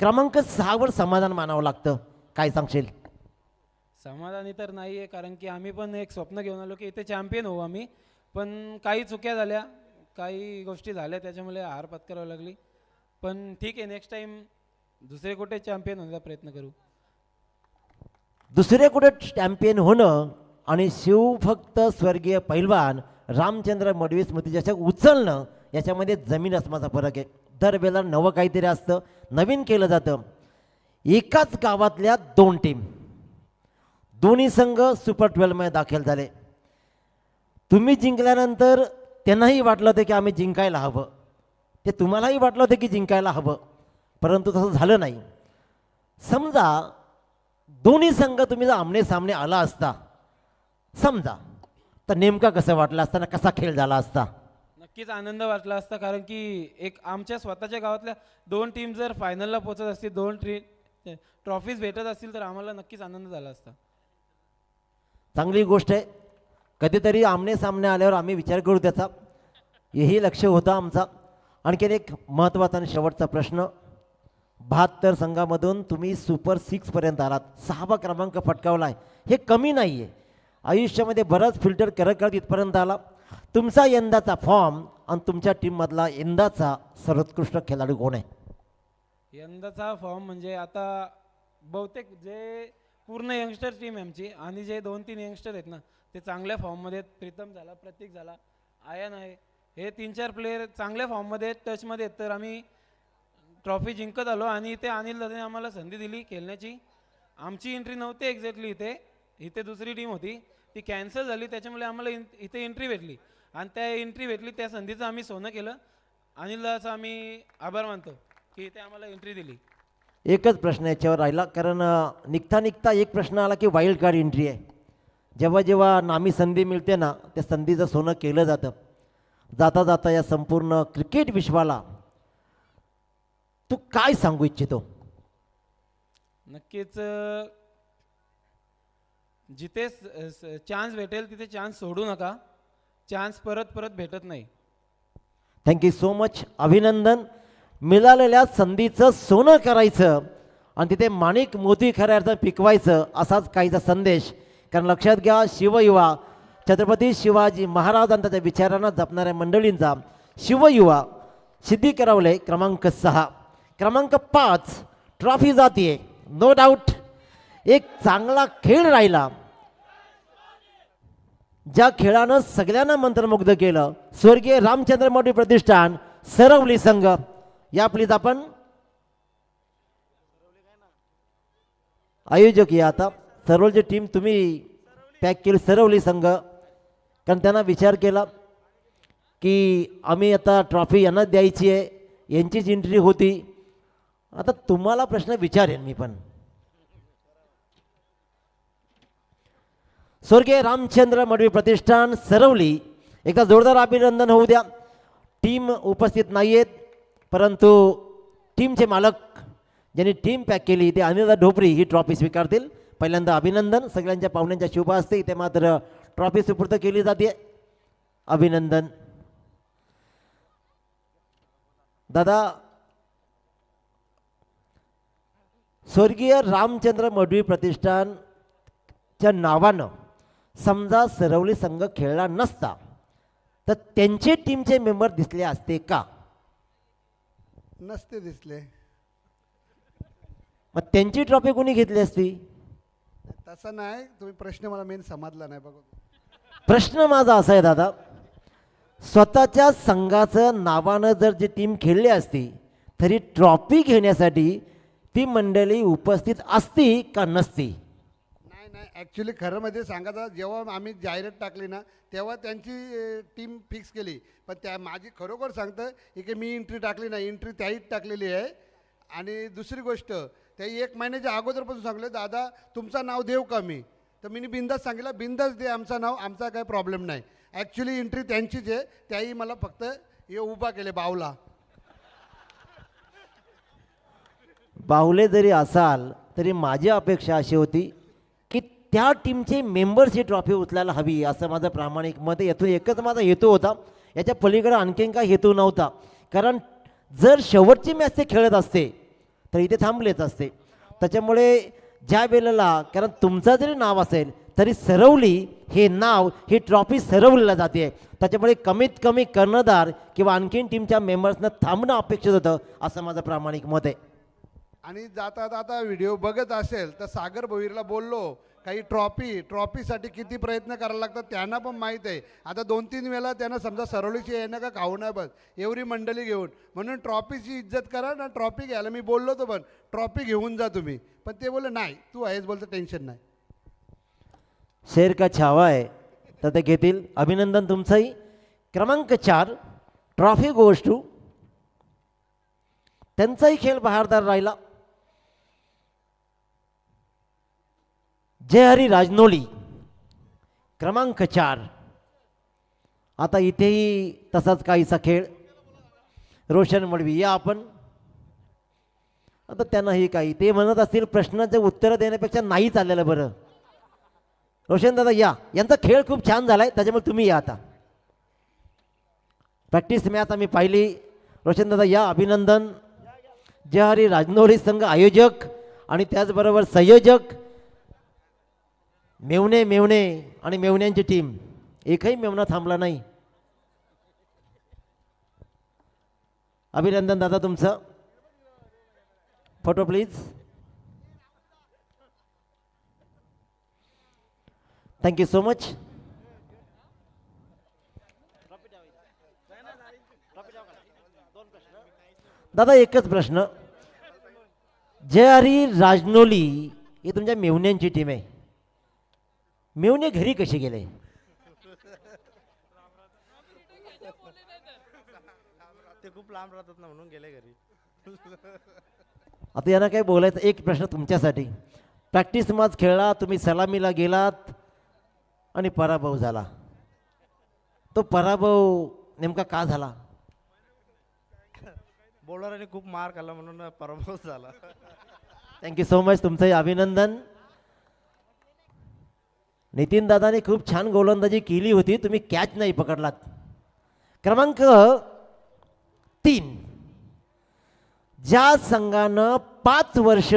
क्रमांक 6वर समाधान मानावं लागतं. काय सांगशील? समाधानी तर नाही आहे, कारण की आम्ही पण एक स्वप्न घेऊन आलो की इथे चॅम्पियन होऊ आम्ही. पण काही चुक्या झाल्या, काही गोष्टी झाल्या, त्याच्यामुळे हार पत्करावी लागली. पण ठीक आहे, नेक्स्ट टाईम दुसरे कुठे चॅम्पियन होण्याचा प्रयत्न करू. दुसरे कुठे चॅम्पियन होणं आणि शिवभक्त स्वर्गीय पैलवान रामचंद्र मडवी स्मृतिचषक उचलणं याच्यामध्ये जमीन आसमानाचा फरक आहे. दरवेळेला नवं काहीतरी असतं, नवीन केलं जातं. एकाच गावातल्या 2 टीम, दोन्ही संघ सुपर 12मध्ये दाखल झाले. तुम्ही जिंकल्यानंतर त्यांनाही वाटलं होतं की आम्ही जिंकायला हवं, ते तुम्हालाही वाटलं होतं की जिंकायला हवं, परंतु तसं झालं नाही. समजा दोन्ही संघ तुम्ही जर आमने सामने आला असता समजा, तर नेमका कसं वाटलं असताना, कसा खेळ झाला असता? नक्कीच आनंद वाटला असता, कारण की एक आमच्या स्वतःच्या गावातल्या 2 टीम जर फायनलला पोहोचत असतील, 2 ट्रॉफीज भेटत असतील, तर आम्हाला नक्कीच आनंद झाला असता. चांगली गोष्ट आहे. कधीतरी आमने सामने आल्यावर आम्ही विचार करू त्याचा. हेही लक्ष होता आमचा. आणखीन एक महत्त्वाचा आणि शेवटचा प्रश्न, 72 संघामधून तुम्ही सुपर 6पर्यंत आलात, 6वा क्रमांक पटकावला आहे. हे कमी नाही आहे. आयुष्यामध्ये बरंच फिल्टर करत करत इथपर्यंत आला. तुमचा यंदाचा फॉर्म आणि तुमच्या टीममधला यंदाचा सर्वोत्कृष्ट खेळाडू कोण आहे? यंदाचा फॉर्म म्हणजे आता बहुतेक जे पूर्ण यंगस्टर टीम आहे आमची आणि जे 2-3 यंगस्टर आहेत ना ते चांगल्या फॉर्ममध्ये आहेत. प्रीतम झाला, प्रतीक झाला, आयन आहे, हे 3-4 प्लेयर चांगल्या फॉर्ममध्ये आहेत, टचमध्ये आहेत. तर आम्ही ट्रॉफी जिंकत आलो आणि इथे अनिल दादाने आम्हाला संधी दिली खेळण्याची. आमची एंट्री नव्हती एक्झॅक्टली इथे दुसरी टीम होती, ती कॅन्सल झाली, त्याच्यामुळे आम्हाला इथे एंट्री भेटली आणि त्या एंट्री भेटली त्या संधीचं आम्ही सोनं केलं. अनिल दादाचा आम्ही आभार मानतो की इथे आम्हाला एंट्री दिली. एकच प्रश्न याच्यावर राहिला, कारण निघता एक प्रश्न आला की वाईल्ड कार्ड एंट्री आहे. जेव्हा जेव्हा नामी संधी मिळते ना त्या संधीचं सोनं केलं जातं. जाता जाता या संपूर्ण क्रिकेट विश्वाला तू काय सांगू इच्छितो? नक्कीच जिथे चान्स भेटेल तिथे चान्स सोडू नका. चान्स परत परत भेटत नाही. Thank you so much. अभिनंदन. मिळालेल्या संधीचं सोनं करायचं आणि तिथे माणिक मोती खऱ्या अर्थानं पिकवायचं असाच काहीचा संदेश. कारण लक्षात घ्या, शिवयुवा छत्रपती शिवाजी महाराज आणि त्याच्या विचारांना जपणाऱ्या मंडळींचा शिवयुवा सिद्धी करवले क्रमांक 6. क्रमांक 5 ट्रॉफी जातीये. नो डाऊट एक चांगला खेळ राहिला, ज्या खेळानं सगळ्यांना मंत्रमुग्ध केलं. स्वर्गीय रामचंद्र मोठी प्रतिष्ठान सरवली संघ या प्लीज आपण आयोजक या. आता सरवलीची टीम तुम्ही पॅक केली, सरवली संघ, कारण त्यांना विचार केला की आम्ही आता ट्रॉफी यांना द्यायची आहे, यांचीच एंट्री होती. आता तुम्हाला प्रश्न विचारेन मी पण. स्वर्गीय रामचंद्र मडवी प्रतिष्ठान सरवली, एकदा जोरदार अभिनंदन होऊ द्या. टीम उपस्थित नाही आहेत, परंतु टीमचे मालक ज्यांनी टीम पॅक केली ते अनिल ढोपरी ही ट्रॉफी स्वीकारतील. पहिल्यांदा अभिनंदन. सगळ्यांच्या पाहुण्यांच्या शुभ असते इथे मात्र ट्रॉफी सुपूर्द केली जाते. अभिनंदन दादा. स्वर्गीय रामचंद्र मडवी प्रतिष्ठानच्या नावानं समजा सरवली संघ खेळला नसता तर त्यांचे टीमचे मेंबर दिसले असते का? नसते दिसले. मग त्यांची ट्रॉफी कोणी घेतली असती? तसं नाही, तुम्ही प्रश्न मला मेन समजला नाही. बघा, प्रश्न माझा असा आहे दादा, स्वतःच्या संघाचं नावानं जर जी टीम खेळली असती तरी ट्रॉफी घेण्यासाठी ती मंडळी उपस्थित असती का नसती? नाही ॲक्च्युली खरं मध्ये सांगायचं, जेव्हा आम्ही जाहिरात टाकली ना तेव्हा त्यांची टीम फिक्स केली. पण त्या माझी खरोखर सांगतं की मी एंट्री टाकली नाही, एंट्री त्याहीच टाकलेली आहे. आणि दुसरी गोष्ट, त्या 1 महिन्याच्या अगोदरपासून सांगले दादा तुमचं नाव देऊ का मी, तर मी बिंदास सांगितलं बिंदास दे आमचं नाव, आमचा काही प्रॉब्लेम नाही. ॲक्च्युली एंट्री त्यांचीच आहे, त्याही मला फक्त हे उभा केले बावला. बाहुले जरी असाल तरी माझी अपेक्षा अशी होती की त्या टीमचे मेंबर्स ही ट्रॉफी उचलायला हवी, असं माझं प्रामाणिक मत आहे. यातून एकच माझा हेतू होता, याच्या पलीकडे आणखीन काय हेतू नव्हता. कारण जर शेवटची मॅच ते खेळत असते तर इथे थांबलेच असते. त्याच्यामुळे ज्या वेळेला, कारण तुमचं जरी नाव असेल तरी सरवली हे नाव, ही ट्रॉफी सरवलीला जाते. त्याच्यामुळे कमीत कमी कर्णधार किंवा आणखीन टीमच्या मेंबर्सनं थांबणं अपेक्षित होतं, असं माझं प्रामाणिक मत आहे. आणि जाता जाता व्हिडिओ बघत असेल तर सागर भोईरला बोललो काही ट्रॉफीसाठी किती प्रयत्न करायला लागतात त्यांना पण माहीत आहे. आता 2-3 वेळा त्यांना समजा सरवलीची येणं का खाऊ नये बस एवढी मंडळी घेऊन, म्हणून ट्रॉफीची इज्जत करा ना. ट्रॉफी घ्यायला मी बोललो होतो पण ट्रॉफी घेऊन जा तुम्ही, पण ते बोलले नाही तू आहेस बोलतं टेन्शन नाही. शेर का छावा आहे तर ते घेतील. अभिनंदन तुमचंही. क्रमांक 4 ट्रॉफी गोज टू, त्यांचाही खेळ बहारदार राहिला. जय हरी राजनोली क्रमांक 4. आता इथेही तसाच काहीसा खेळ. रोशन मडवी या आपण. आता त्यांनाही काही ते म्हणत असतील प्रश्नाचे उत्तरं देण्यापेक्षा नाही चाललेलं बरं. रोशन दादा या, यांचा खेळ खूप छान झालाय त्याच्यामुळे तुम्ही या. आता प्रॅक्टिस मॅच आम्ही पाहिली. रोशन दादा या, अभिनंदन. जे हरी राजनोरी संघ आयोजक आणि त्याचबरोबर संयोजक मेवणे मेवणे आणि मेवण्यांची टीम, एकही मेवणा थांबला नाही. अभिनंदन दादा तुमचं. Photo please. Thank you so much. दादा एकच प्रश्न, जय हरी राजनोली ही तुमच्या मेवण्यांची टीम आहे, मेवणे घरी कसे गेले? ते खूप लांब राहतात ना म्हणून गेले घरी. आता यांना काय बोलायचं. एक प्रश्न तुमच्यासाठी, प्रॅक्टिस मॅच खेळला तुम्ही, सलामीला गेलात आणि पराभव झाला, तो पराभव नेमका का झाला? बॉलरने खूप मार खाल्ला म्हणून पराभव झाला. थँक्यू सो मच, तुमचंही अभिनंदन. नितीन दादाने खूप छान गोलंदाजी केली होती, तुम्ही कॅच नाही पकडलात. क्रमांक 3, ज्या संघानं 5 वर्ष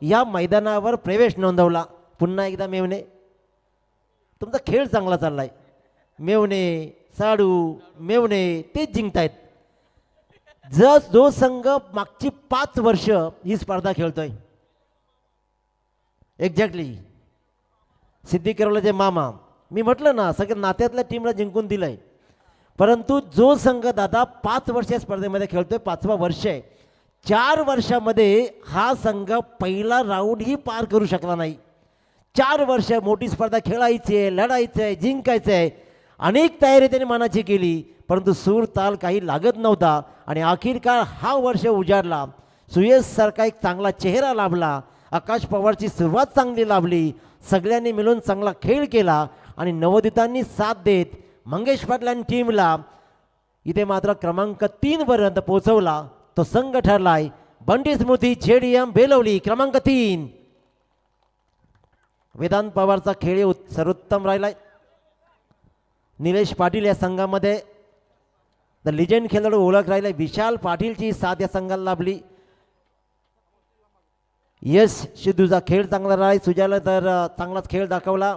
या मैदानावर प्रवेश नोंदवला, पुन्हा एकदा मेवणे, तुमचा खेळ चांगला चाललाय. मेवणे, साडू, मेवणे तेच जिंकतायत. जो संघ मागची 5 वर्ष ही स्पर्धा खेळतोय, एक्झॅक्टली सिद्धी केरळचे मामा, मी म्हटलं ना सगळ्या नात्यातल्या टीमला जिंकून दिलंय, परंतु जो संघ दादा 5 वर्ष या स्पर्धेमध्ये खेळतोय, 5वं वर्ष आहे, 4 वर्षामध्ये हा संघ पहिला राऊंडही पार करू शकला नाही. 4 वर्ष मोठी स्पर्धा खेळायची आहे, लढायचं आहे, जिंकायचं आहे, अनेक तयारी त्याने मनाची केली, परंतु सूर ताल काही लागत नव्हता आणि अखेरकार हा वर्ष उजाडला. सुयशसारखा एक चांगला चेहरा लाभला, आकाश पवारची सुरुवात चांगली लाभली, सगळ्यांनी मिळून चांगला खेळ केला आणि नवोदितांनी साथ देत मंगेश पाटलांनी टीमला इथे मात्र क्रमांक 3 पर्यंत पोहोचवला. तो संघ ठरलाय बंटी स्मृती JDM बेलवली, क्रमांक 3. वेदांत पवारचा खेळ सर्वोत्तम राहिलाय. निलेश पाटील या संघामध्ये द लिजेंड खेळाडू ओळख राहिलाय. विशाल पाटीलची साथ या संघाला लाभली. यश सिद्धूचा खेळ चांगला राहिला, सुजाला तर चांगलाच खेळ दाखवला.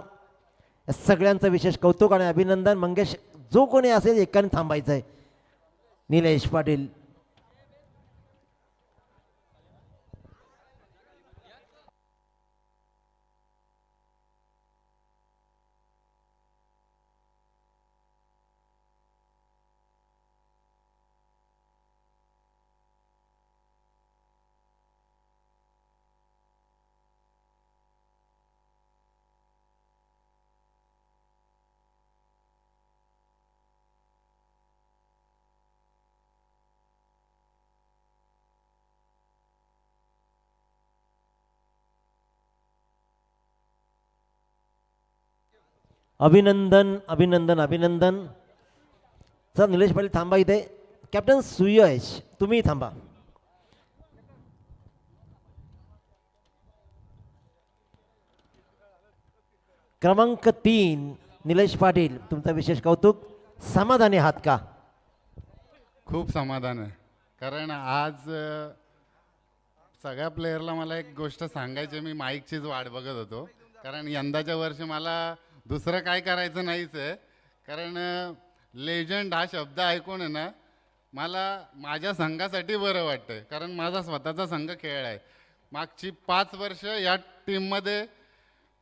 या सगळ्यांचं विशेष कौतुक आणि अभिनंदन. मंगेश, जो कोणी असेल एकाने थांबायचं आहे. निलेश पाटील, अभिनंदन अभिनंदन अभिनंदन. सर निलेश पाटील थांबा इथे. कॅप्टन सुयश तुम्ही थांबा. क्रमांक 3 निलेश पाटील, तुमचं विशेष कौतुक. समाधानी आहात का? खूप समाधान आहे, कारण आज सगळ्या प्लेयरला मला एक गोष्ट सांगायची, मी माईकचीच वाट बघत होतो, कारण यंदाच्या वर्षी मला दुसरं काय करायचं नाहीच आहे. कारण लेजंड हा शब्द ऐकून आहे ना, मला माझ्या संघासाठी बरं वाटतं, कारण माझा स्वतःचा संघ खेळ आहे. मागची 5 वर्ष या टीममध्ये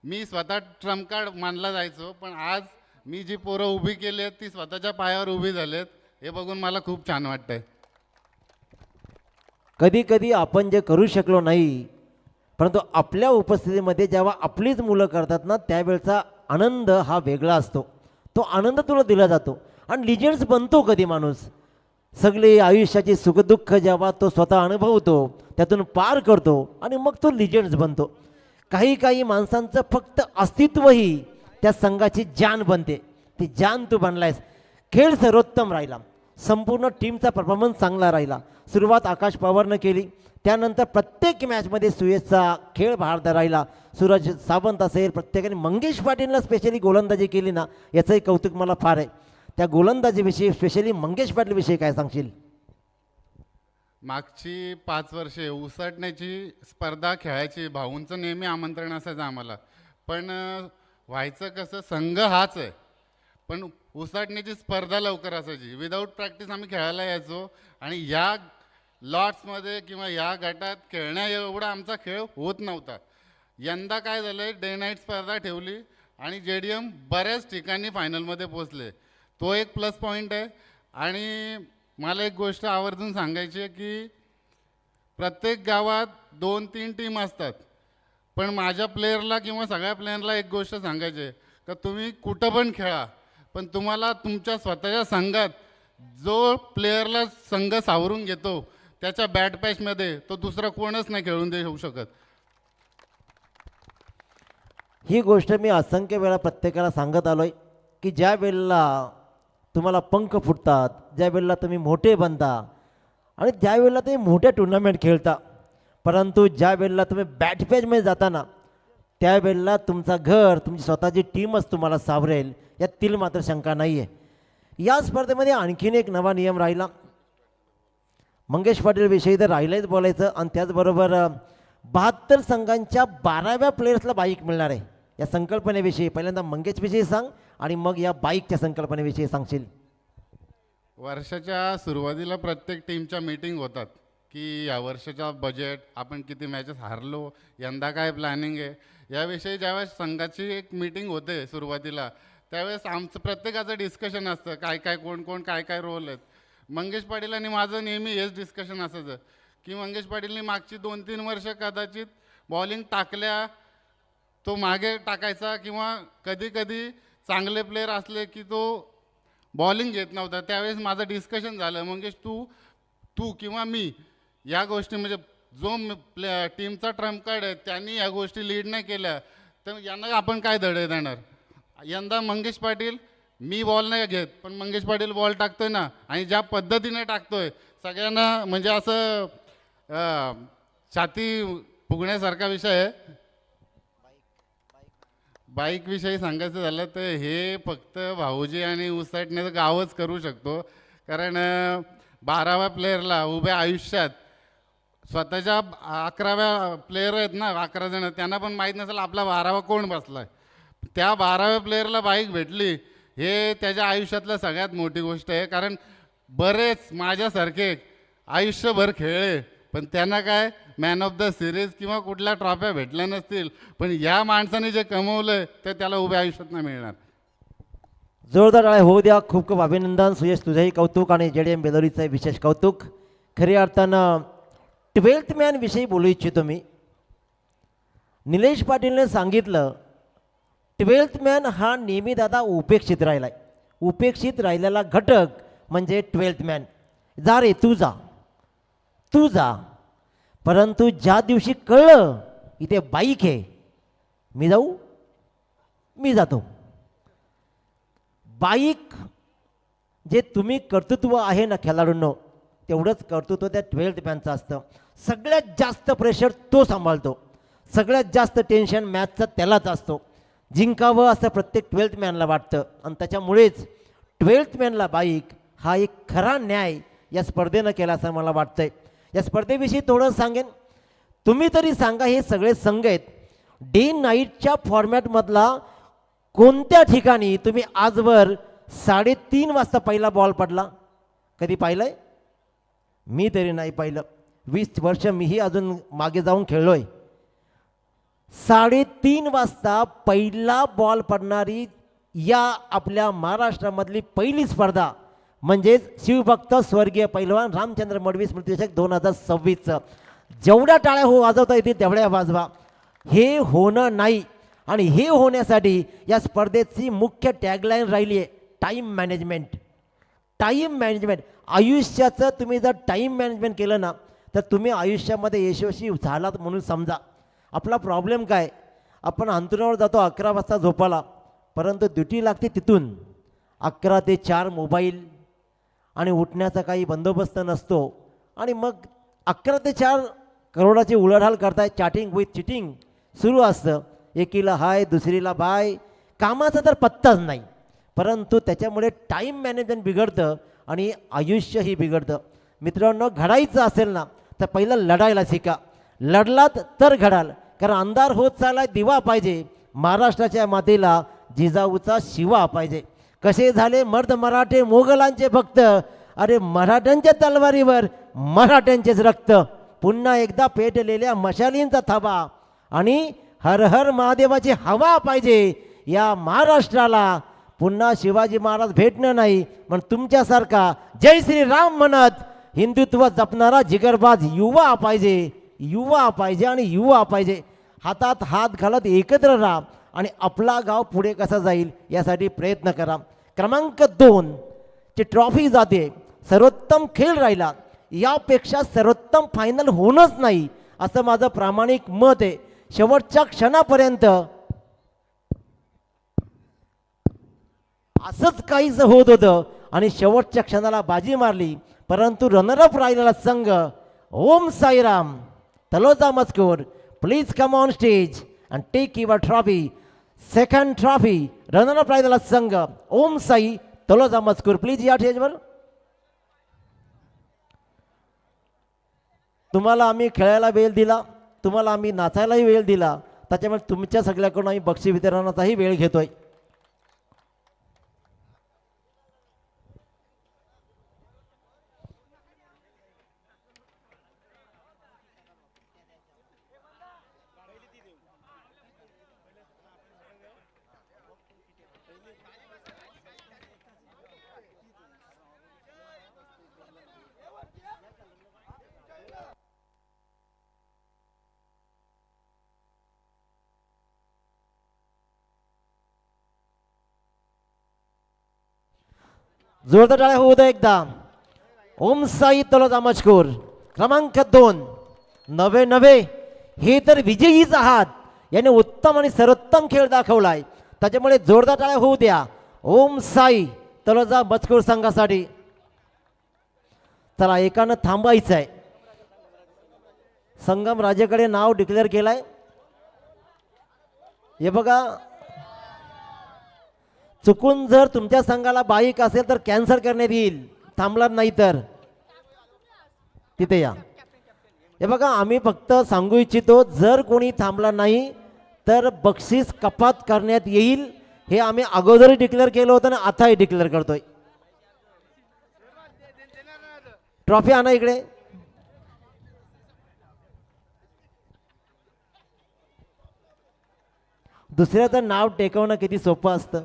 मी स्वतः ट्रम्प कार्ड मानला जायचो, पण आज मी जी पोरं उभी केली आहेत ती स्वतःच्या पायावर उभी झालेत, हे बघून मला खूप छान वाटतंय. कधी कधी आपण जे करू शकलो नाही, परंतु आपल्या उपस्थितीमध्ये जेव्हा आपलीच मुलं करतात ना, त्यावेळचा आनंद हा वेगळा असतो. तो आनंद तुला दिला जातो आणि लिजेंड्स बनतो कधी माणूस. सगळे आयुष्याची सुखदुःख जेव्हा तो स्वतः अनुभवतो, त्यातून पार करतो आणि मग तो लिजेंड्स बनतो. काही माणसांचं फक्त अस्तित्वही त्या संघाची जान बनते. ती जान तू बनलायस. खेळ सर्वोत्तम राहिला, संपूर्ण टीमचा परफॉर्मन्स चांगला राहिला. सुरुवात आकाश पवारनं केली, त्यानंतर प्रत्येक मॅचमध्ये सुयशचा खेळ भारदा राहिला. सूरज सावंत असेल, प्रत्येकाने मंगेश पाटीलला स्पेशली गोलंदाजी केली ना, याचंही कौतुक मला फार आहे. त्या गोलंदाजीविषयी स्पेशली मंगेश पाटीलविषयी काय सांगशील? मागची 5 वर्षे उसटण्याची स्पर्धा खेळायची, भाऊंचं नेहमी आमंत्रण असायचं आम्हाला. पण व्हायचं कसं, संघ हाच आहे पण उसटण्याची स्पर्धा लवकर असायची. विदाऊट प्रॅक्टिस आम्ही खेळायला यायचो आणि या लॉट्समध्ये किंवा या गटात खेळण्या एवढा आमचा खेळ होत नव्हता. यंदा काय झालं आहे, डे नाईट स्पर्धा ठेवली आणि JDM बऱ्याच ठिकाणी फायनलमध्ये पोचले. तो एक प्लस पॉईंट आहे. आणि मला एक गोष्ट आवर्जून सांगायची आहे की प्रत्येक गावात 2-3 टीम असतात, पण माझ्या प्लेयरला किंवा सगळ्या प्लेयरला एक गोष्ट सांगायची आहे का तुम्ही कुठं पण खेळा, पण तुम्हाला तुमच्या स्वतःच्या संघात जो प्लेयरला संघ सावरून घेतो त्याच्या बॅट पॅचमध्ये तो दुसरा कोणच नाही खेळून देऊ शकत. ही गोष्ट मी असंख्य वेळा प्रत्येकाला सांगत आलो आहे की ज्या वेळेला तुम्हाला पंख फुटतात, ज्या वेळेला तुम्ही मोठे बनता आणि ज्या वेळेला तुम्ही मोठ्या टुर्नामेंट खेळता, परंतु ज्या वेळेला तुम्ही बॅट पॅचमध्ये जाताना त्यावेळेला तुमचा घर, तुमची स्वतःची टीमच तुम्हाला सावरेल यातील मात्र शंका नाही आहे. या स्पर्धेमध्ये आणखीन एक नवा नियम राहिला. मंगेश पाटीलविषयी तर राहिलंच बोलायचं आणि त्याचबरोबर 72 संघांच्या 12व्या प्लेयर्सला बाईक मिळणार आहे. या संकल्पनेविषयी पहिल्यांदा मंगेशविषयी सांग आणि मग या बाईकच्या संकल्पनेविषयी सांगशील. वर्षाच्या सुरुवातीला प्रत्येक टीमच्या मीटिंग होतात की या वर्षाचा बजेट, आपण किती मॅचेस हारलो, यंदा काय प्लॅनिंग आहे, याविषयी ज्यावेळेस संघाची एक मीटिंग होते सुरुवातीला त्यावेळेस आमचं प्रत्येकाचं डिस्कशन असतं काय काय कोण कोण काय काय रोल आहेत. मंगेश पाटील आणि माझं नेहमी हेच डिस्कशन असायचं की मंगेश पाटीलनी मागची 2-3 वर्ष कदाचित बॉलिंग टाकल्या तो मागे टाकायचा किंवा कधी कधी चांगले प्लेयर असले की तो बॉलिंग घेत नव्हता. त्यावेळेस माझं डिस्कशन झालं, मंगेश तू किंवा मी या गोष्टी म्हणजे जो टीमचा ट्रम्प कार्ड आहे त्यांनी या गोष्टी लीड नाही केल्या तर यांना आपण काय धडे देणार. यंदा मंगेश पाटील, मी बॉल नाही घेत पण मंगेश पाटील बॉल टाकतोय ना आणि ज्या पद्धतीने टाकतोय सगळ्यांना म्हणजे असं छाती फुगण्यासारखा विषय आहे. बाईकविषयी सांगायचं झालं तर हे फक्त भाऊजी आणि उसटण्याचं गावच करू शकतो. कारण 12व्या प्लेयरला उभ्या आयुष्यात स्वतःच्या 11व्या प्लेयर आहेत ना, 11 जण, त्यांना पण माहीत नसेल आपला 12वा कोण बसला आहे. त्या 12व्या प्लेयरला बाईक भेटली हे त्याच्या आयुष्यातलं सगळ्यात मोठी गोष्ट आहे. कारण बरेच माझ्यासारखे आयुष्यभर खेळले पण त्यांना काय मॅन ऑफ द सिरीज किंवा कुठल्या ट्रॉफ्या भेटल्या नसतील, पण या माणसाने जे कमवलं ते त्याला उभ्या आयुष्यात नाही मिळणार. जोरदार टाळ्या होऊ द्या. खूप खूप अभिनंदन सुयश, तुझंही कौतुक आणि JDM बेलोरीचं विशेष कौतुक. खऱ्या अर्थानं 12th मॅन विषयी बोलू इच्छितो मी. निलेश पाटीलने सांगितलं 12th मॅन हा नेहमी दादा उपेक्षित राहिला आहे. उपेक्षित राहिलेला घटक म्हणजे 12th मॅन. जा रे तू जा. परंतु ज्या दिवशी कळलं इथे बाईक आहे, मी जातो. बाईक जे तुम्ही कर्तृत्व आहे ना खेळाडूंनो, तेवढंच कर्तृत्व त्या 12th मॅनचं असतं. सगळ्यात जास्त प्रेशर तो सांभाळतो, सगळ्यात जास्त टेन्शन मॅचचं त्यालाच असतो. जिंकावं असं प्रत्येक 12th मॅनला वाटतं आणि त्याच्यामुळेच 12th मॅनला बाईक हा एक खरा न्याय या स्पर्धेनं केला असं मला वाटतंय. या स्पर्धेविषयी थोडं सांगेन. तुम्ही तरी सांगा, हे सगळे संघ आहेत डे नाईटच्या फॉर्मॅटमधला कोणत्या ठिकाणी तुम्ही आजवर 3:30 वाजता पहिला बॉल पडला कधी पाहिलं आहे? मी तरी नाही पाहिलं. 20 वर्ष मीही अजून मागे जाऊन खेळलो आहे. 3:30 वाजता पहिला बॉल पडणारी या आपल्या महाराष्ट्रामधली पहिली स्पर्धा म्हणजेच शिवभक्त स्वर्गीय पैलवान रामचंद्र मडवी स्मृतिचषक 2026चं. जेवढ्या टाळ्या वाजवता येतील तेवढ्या वाजवा. हे होणं नाही आणि हे होण्यासाठी या स्पर्धेची मुख्य टॅगलाईन राहिली आहे टाईम मॅनेजमेंट. टाईम मॅनेजमेंट आयुष्याचं तुम्ही जर टाईम मॅनेजमेंट केलं ना तर तुम्ही आयुष्यामध्ये यशस्वी झालात म्हणून समजा. आपला प्रॉब्लेम काय, आपण अंतरावर जातो 11 वाजता झोपायला, परंतु ड्युटी लागते तिथून 11 ते 4 मोबाईल आणि उठण्याचा काही बंदोबस्त नसतो आणि मग 11 ते 4 करोडाची उलाढाल करताय. चॅटिंग विथ चिटिंग सुरू असतं. एकीला हाय, दुसरीला बाय. कामाचा तर पत्ताच नाही. परंतु त्याच्यामुळे टाईम मॅनेजमेंट बिघडतं आणि आयुष्यही बिघडतं. मित्रांनो, घडायचं असेल ना तर पहिलं लढायला शिका. लढलात तर घडाल. कारण अंधार होत चाललाय, दिवा पाहिजे. महाराष्ट्राच्या मातीला जिजाऊचा शिवा पाहिजे. कसे झाले मर्द मराठे मोगलांचे भक्त, अरे मराठ्यांच्या तलवारीवर मराठ्यांचेच रक्त. पुन्हा एकदा पेटलेल्या मशालींचा थाबा आणि हर हर महादेवाची हवा पाहिजे या महाराष्ट्राला. पुन्हा शिवाजी महाराज भेटणं नाही, पण तुमच्यासारखा जय श्रीराम म्हणत हिंदुत्व जपणारा जिगरबाज युवा पाहिजे. युवा पाहिजे आणि युवा पाहिजे. हातात हात घालत एकत्र राहा आणि आपला गाव पुढे कसा जाईल यासाठी प्रयत्न करा. क्रमांक 2 ची ट्रॉफी जाते. सर्वोत्तम खेळ राहिला, यापेक्षा सर्वोत्तम फायनल होणंच नाही असं माझं प्रामाणिक मत आहे. शेवटच्या क्षणापर्यंत असंच काहीच होत होतं आणि शेवटच्या क्षणाला बाजी मारली, परंतु रनरअप राहिलेला संघ ओम साईराम तलोजा मजकूर, please come on stage and take your trophy. Second trophy runner-up राहिलेला संघ ओम साई तलोजा मजकूर, प्लीज या स्टेजवर. तुम्हाला आम्ही खेळायला वेळ दिला, तुम्हाला आम्ही नाचायलाही वेळ दिला, त्याच्यामुळे तुमच्या सगळ्याकडून आम्ही बक्षीस वितरणाचाही वेळ घेतोय. जोरदार टाळ्या होऊ द्या एकदा. ओम साई तलोजा मजकूर क्रमांक 2 नवे हे तर विजयीच आहात. याने उत्तम आणि सर्वोत्तम खेळ दाखवलाय, त्याच्यामुळे जोरदार टाळ्या होऊ द्या ओम साई तलोजा मजकूर संघासाठी. चला एकानं थांबायचं आहे. संगम राजेकडे नाव डिक्लेअर केलंय. हे बघा, चुकून जर तुमच्या संघाला बाईक असेल तर कॅन्सल करण्यात येईल, थांबलात नाही तर तिथे या. हे बघा, आम्ही फक्त सांगू इच्छितो जर कोणी थांबला नाही तर बक्षीस कपात करण्यात येईल. हे आम्ही अगोदरही डिक्लेअर केलं होतं आणि आताही डिक्लेअर करतोय. ट्रॉफी आणा इकडे. दुसऱ्याचं नाव टेकवणं किती सोपं असतं.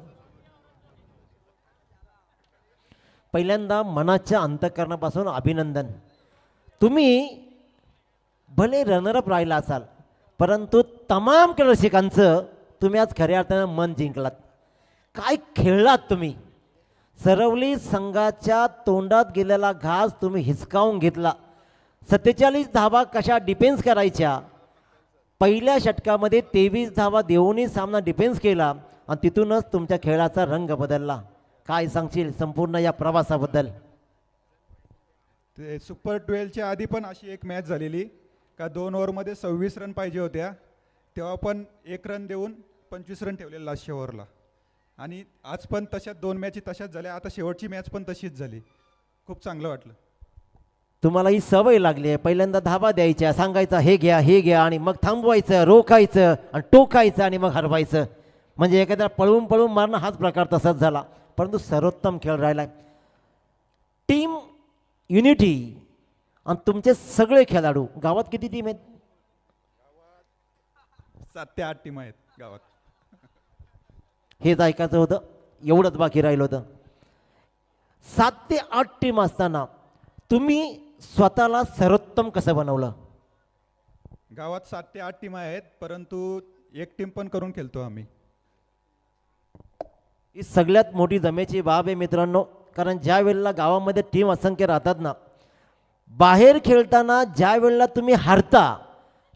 पहिल्यांदा मनाच्या अंतःकरणापासून अभिनंदन. तुम्ही भले रनरअप राहिला असाल, परंतु तमाम रसिकांचं तुम्ही आज खऱ्या अर्थानं मन जिंकलात. काय खेळलात तुम्ही. सरवली संघाच्या तोंडात गेलेला घास तुम्ही हिसकावून घेतला. 47 धावा कशा डिफेन्स करायच्या. पहिल्या षटकामध्ये 23 धावा देऊनही सामना डिफेन्स केला आणि तिथूनच तुमच्या खेळाचा रंग बदलला. काय सांगशील संपूर्ण या प्रवासाबद्दल. ते सुपर 12च्या आधी पण अशी एक मॅच झालेली का 2 ओव्हरमध्ये 26 रन पाहिजे होत्या, तेव्हा पण 1 रन देऊन 25 रन ठेवले लास्ट ओव्हरला. आणि आज पण तशाच 2 मॅची तशाच झाल्या. आता शेवटची मॅच पण तशीच झाली. खूप चांगलं वाटलं. तुम्हाला ही सवय लागली आहे. पहिल्यांदा धावा द्यायच्या, सांगायचा हे घ्या आणि मग थांबवायचं, रोखायचं आणि टोकायचं आणि मग हरवायचं. म्हणजे एखाद्या पळवून मारणं हाच प्रकार तसाच झाला. परंतु सर्वोत्तम खेळ राहिला. टीम युनिटी आणि तुमचे सगळे खेळाडू. गावात किती टीम आहेत. 7 ते 8 टीम आहेत गावात. हेच ऐकायचं होतं, एवढंच बाकी राहिलं होतं. 7 ते 8 टीम असताना तुम्ही स्वतःला सर्वोत्तम कसं बनवलं. गावात 7 ते 8 टीम आहेत, परंतु एक टीम पण करून खेळतो आम्ही. ही सगळ्यात मोठी जमेची बाब आहे मित्रांनो. कारण ज्या वेळेला गावामध्ये टीम असंख्य राहतात ना, बाहेर खेळताना ज्या वेळेला तुम्ही हरता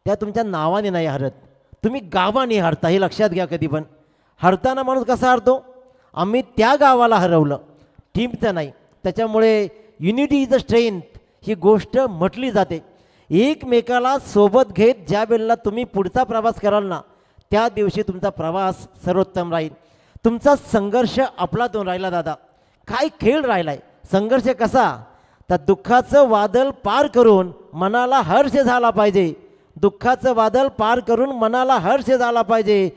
त्या तुमच्या नावाने नाही हरत, तुम्ही गावाने हरता. हे लक्षात घ्या. कधी पण हरताना माणूस कसा हरतो, आम्ही त्या गावाला हरवलं, टीमचं नाही. त्याच्यामुळे युनिटी इज अ स्ट्रेंथ ही गोष्ट म्हटली जाते. एकमेकाला सोबत घेत ज्या वेळेला तुम्ही पुढचा प्रवास कराल ना, त्या दिवशी तुमचा प्रवास सर्वोत्तम राहील. तुमचा संघर्ष आपलातून राहिला दादा. काय खेळ राहिलाय. संघर्ष कसा, तर दुःखाचं वादळ पार करून मनाला हर्ष झाला पाहिजे. दुःखाचं वादळ पार करून मनाला हर्ष झाला पाहिजे.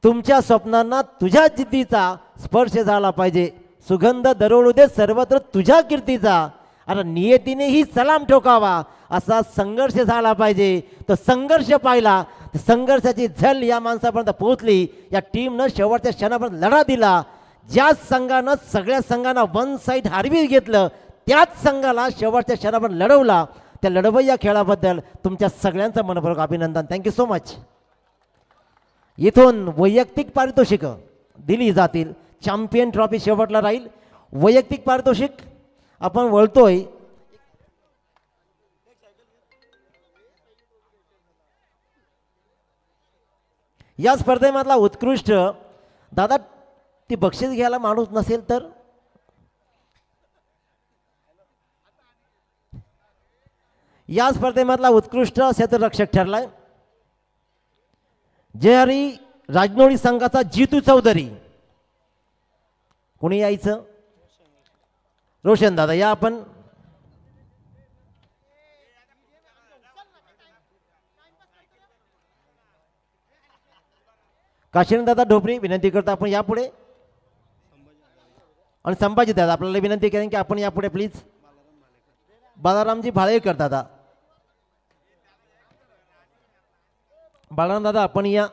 तुमच्या स्वप्नांना तुझ्या जिद्दीचा स्पर्श झाला पाहिजे. सुगंध दरवळू दे सर्वत्र तुझ्या कीर्तीचा. आणि नियतीनेही सलाम ठोकावा असा संघर्ष झाला पाहिजे. तो संघर्ष पाहिला, संघर्षाची झल या माणसापर्यंत पोहोचली. या टीमनं शेवटच्या क्षणापर्यंत लढा दिला. ज्या संघानं सगळ्या संघांना वन साईड हरवी घेतलं, त्याच संघाला शेवटच्या क्षणापर्यंत लढवला. त्या लढवय्या खेळाबद्दल तुमच्या सगळ्यांचं मनपूर्वक अभिनंदन. Thank you so much. इथून वैयक्तिक पारितोषिकं दिली जातील. चॅम्पियन ट्रॉफी शेवटला राहील. वैयक्तिक पारितोषिक आपण वळतोय. या स्पर्धेमधला उत्कृष्ट, दादा ती बक्षीस घ्यायला माणूस नसेल तर या स्पर्धेमधला उत्कृष्ट क्षेत्ररक्षक ठरलाय जयहरी राजनोळी संघाचा जितू चौधरी. कोणी यायचं? रोशन दादा या आपण. काशीनाथ दादा ढोबरी विनंती करतो आपण यापुढे. आणि संभाजी दादा आपल्याला विनंती करेन की आपण यापुढे प्लीज. बालारामजी भाळेकर दादा, बाळाराम दादा आपण या.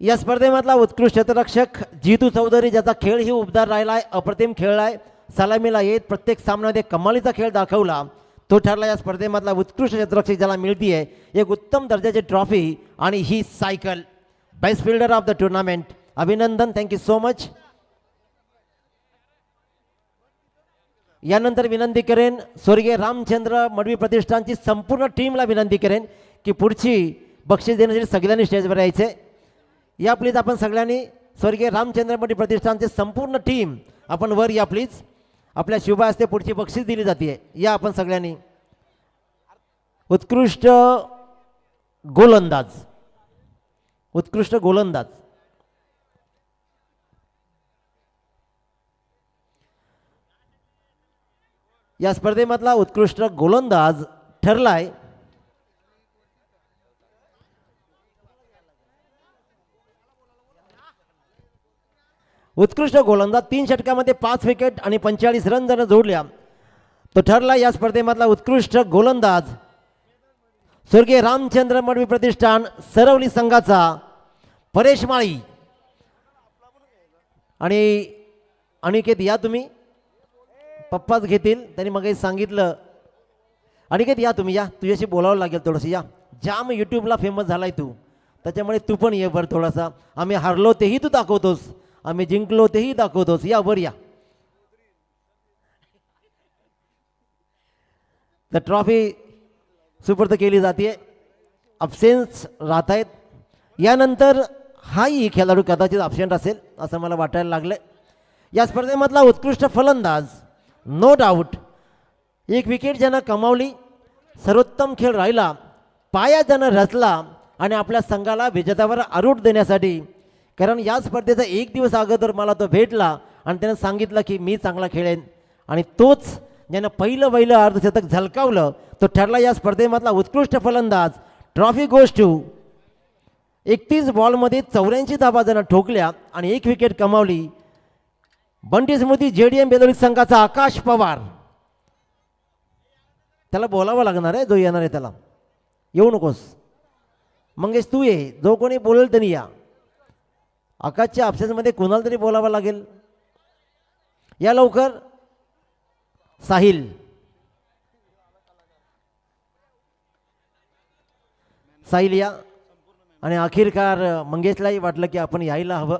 या स्पर्धेमधला उत्कृष्ट क्षेत्ररक्षक जितू चौधरी, ज्याचा खेळ ही उबदार राहिला आहे, अप्रतिम खेळलाय, सलामीला येत प्रत्येक सामन्यामध्ये कमालीचा खेळ दाखवला. तो ठरला या स्पर्धेमधला उत्कृष्ट क्षेत्ररक्षक, ज्याला मिळती आहे एक उत्तम दर्जाची ट्रॉफी आणि ही cycle. Best fielder of the tournament. अभिनंदन. Thank you so much. यानंतर विनंती करेन स्वर्गीय रामचंद्र मडवी प्रतिष्ठानची संपूर्ण टीमला विनंती करेन की पुढची बक्षीस देण्यासाठी सगळ्यांनी स्टेजवर यायचे. या प्लीज आपण सगळ्यांनी. स्वर्गीय रामचंद्र मडवी प्रतिष्ठानची संपूर्ण टीम आपण वर या प्लीज. आपल्या शुभ हस्ते पुढची बक्षीस दिली जाते. या आपण सगळ्यांनी. उत्कृष्ट गोलंदाज, उत्कृष्ट गोलंदाज. या स्पर्धेमधला उत्कृष्ट गोलंदाज ठरलाय उत्कृष्ट गोलंदाज. 3 षटकामध्ये 5 विकेट आणि 45 रन जर जोडल्या तो ठरला या स्पर्धेमधला उत्कृष्ट गोलंदाज स्वर्गीय रामचंद्र मडवी प्रतिष्ठान सरवली संघाचा परेश माळी. आणि अनिकेत या तुम्ही. पप्पाच घेतील, त्यांनी मग सांगितलं. अनिकेत या तुम्ही, या तुझ्याशी बोलावं लागेल थोडंसं. या जाम यूट्यूबला फेमस झालाय तू, त्याच्यामुळे तू पण ये बरं थोडासा. आम्ही हारलो तेही तू दाखवतोस, आम्ही जिंकलो तेही दाखवतोस. या वर या. तर ट्रॉफी सुपूर्द केली जाते. अब्सेन्स राहत आहेत. यानंतर हाही खेळाडू कदाचित अब्सेंट असेल असं मला वाटायला लागलं. या स्पर्धेमधला उत्कृष्ट फलंदाज नो डाऊट. 1 विकेट ज्यानं कमावली, सर्वोत्तम खेळ राहिला, पाया ज्यानं रचला आणि आपल्या संघाला विजेत्यावर आरूढ देण्यासाठी. कारण या स्पर्धेचा 1 दिवस अगोदर मला तो भेटला आणि त्यानं सांगितलं की मी चांगला खेळेन. आणि तोच ज्यानं पहिलं अर्धशतक झलकावलं तो ठरला या स्पर्धेमधला उत्कृष्ट फलंदाज. ट्रॉफी गोज टू 31 बॉलमध्ये 84 धावा ज्यानं ठोकल्या आणि 1 विकेट कमावली. बंटी स्मृती JDM बेलोरी संघाचा आकाश पवार. त्याला बोलावं लागणार आहे जो येणार आहे त्याला. येऊ नकोस मंगेश, तू ये. जो कोणी बोलेल त्यांनी या. आकाशच्या अब्सेन्समध्ये कोणाला तरी बोलावं लागेल. या लवकर. साहिल, साहिल या. आणि अखेरकार मंगेशलाही वाटलं की आपण यायला हवं.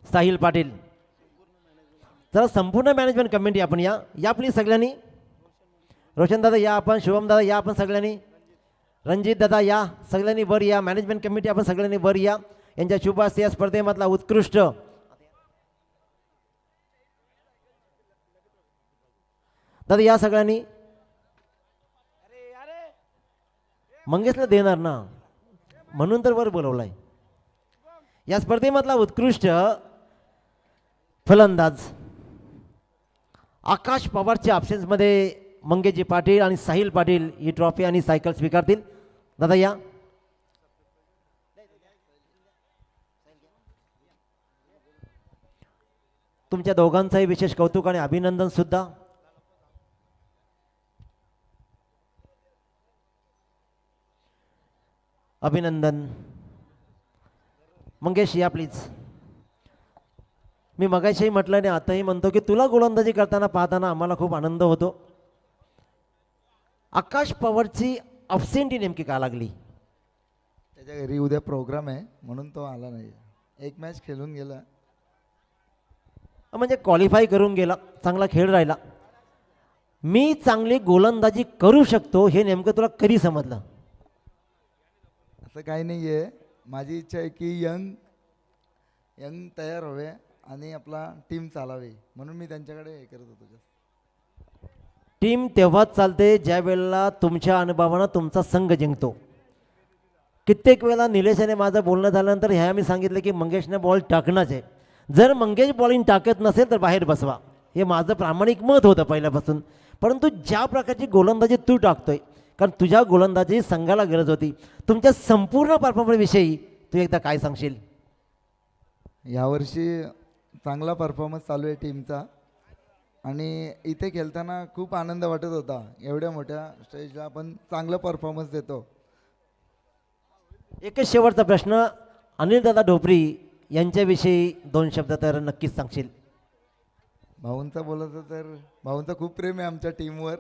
साहिल पाटील. जरा संपूर्ण मॅनेजमेंट कमिटी आपण या. या प्लीज सगळ्यांनी. रोशन दादा या आपण. शुभम दादा या आपण सगळ्यांनी. रणजित दादा या सगळ्यांनी वर या. मॅनेजमेंट कमिटी आपण सगळ्यांनी वर या. यांच्या शुभ हस्ते या स्पर्धेमधला उत्कृष्ट दादा या सगळ्यांनी. मंगेशला देणार ना म्हणून तर वर बोलवलाय. या स्पर्धेमधला उत्कृष्ट फलंदाज आकाश पवारच्या ऑप्शन्समध्ये मंगेशजी पाटील आणि साहिल पाटील ही ट्रॉफी आणि सायकल स्वीकारतील. दादा या. तुमच्या दोघांचंही विशेष कौतुक आणि अभिनंदन सुद्धा. अभिनंदन. मंगेश या प्लीज. मी मगाशीही म्हटलं आणि आताही म्हणतो की तुला गोलंदाजी करताना पाहताना आम्हाला खूप आनंद होतो. आकाश पवारची अब्सेंटी नेमकी का लागली? त्याच्या घरी उद्या प्रोग्राम आहे म्हणून तो आला नाही. एक मॅच खेळून गेला. म्हणजे क्वालिफाय करून गेला, चांगला खेळ राहिला. मी चांगली गोलंदाजी करू शकतो हे नेमकं तुला कधी समजलं? असं काही नाही आहे. माझी इच्छा आहे की यंग तयार व्हावे आणि आपला टीम चालावी म्हणून मी त्यांच्याकडे हे करत होतो. टीम तेव्हाच चालते ज्या वेळेला तुमच्या अनुभवानं तुमचा संघ जिंकतो. कित्येक वेळेला निलेशाने माझं बोलणं झाल्यानंतर ह्या मी सांगितलं की मंगेशने बॉल टाकणंच आहे. जर मंगेश बॉलिंग टाकत नसेल तर बाहेर बसवा, हे माझं प्रामाणिक मत होतं पहिल्यापासून. परंतु ज्या प्रकारची गोलंदाजी तू टाकतोय, कारण तुझ्या गोलंदाजी संघाला गरज होती. तुमच्या संपूर्ण परफॉर्मन्सविषयी तू एकदा काय सांगशील? यावर्षी चांगला परफॉर्मन्स चालू आहे टीमचा आणि इथे खेळताना खूप आनंद वाटत होता. एवढ्या मोठ्या स्टेजला आपण चांगला परफॉर्मन्स देतो. एकच शेवटचा प्रश्न, अनिलदादा ढोपरी यांच्याविषयी 2 शब्द तर नक्कीच सांगशील. भाऊंचा बोलायचं तर भाऊंचा खूप प्रेम आहे आमच्या टीमवर.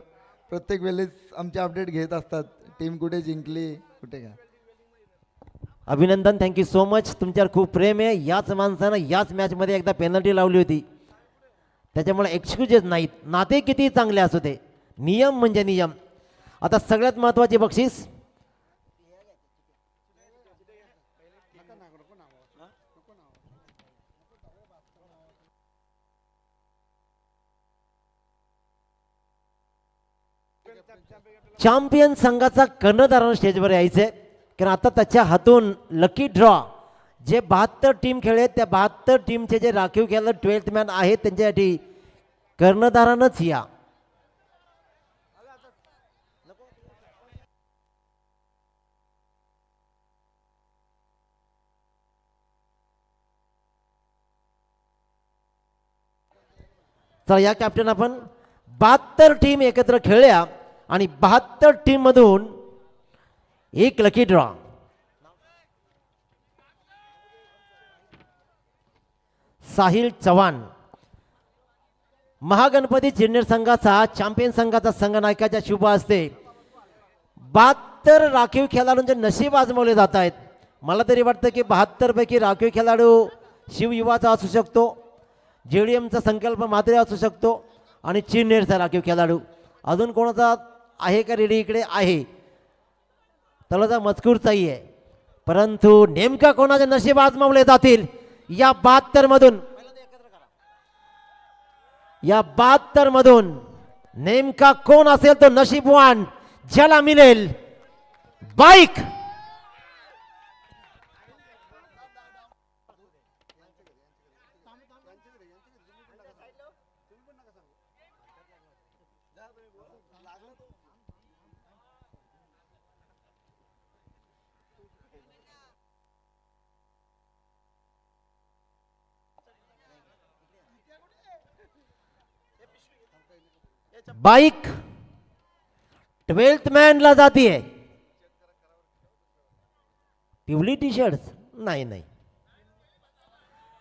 प्रत्येक वेळेस आमचे अपडेट घेत असतात, टीम कुठे जिंकली कुठे काय. अभिनंदन, थँक्यू सो मच. तुमच्यावर खूप प्रेम आहे. याच माणसानं याच मॅचमध्ये एकदा पेनल्टी लावली होती, त्याच्यामुळे एक्सक्युजेस नाहीत. नाते किती चांगले असू दे, नियम म्हणजे नियम. आता सगळ्यात महत्त्वाची बक्षीस चॅम्पियन संघाचा कर्णधारानं स्टेजवर यायचं आहे, कारण आता त्याच्या हातून लकी ड्रॉ जे 72 टीम खेळले त्या 72 टीमचे जे राखीव खेळाडू 12th मॅन आहेत त्यांच्यासाठी कर्णधारानंच या. चला या कॅप्टन, आपण 72 टीम एकत्र खेळल्या आणि 72 टीम मधून एक lucky draw. Sahil Chavan Mahaganpati junior संघाचा चॅम्पियन संघाचा संघनायकाच्या शुभ हस्ते 72 राखीव खेळाडूंचे नशीब आजमावले जात आहेत. मला तरी वाटतं की 72 पैकी राखीव खेळाडू शिवयुवाचा असू शकतो, JDMचा संकल्प मात्रे असू शकतो आणि चिन्नेरचा राखीव खेळाडू. अजून कोणाचा आहे का रेडी? इकडे आहे, तलाचा मजकूरचाही आहे. परंतु नेमका कोणाचे नशीब आजमावले जातील या 72 मधून? या 72 मधून नेमका कोण असेल तो नशीबवान ज्याला मिळेल बाईक? बाईक 12th मॅनला जातीये. पिवळी टी शर्ट नाही नाही,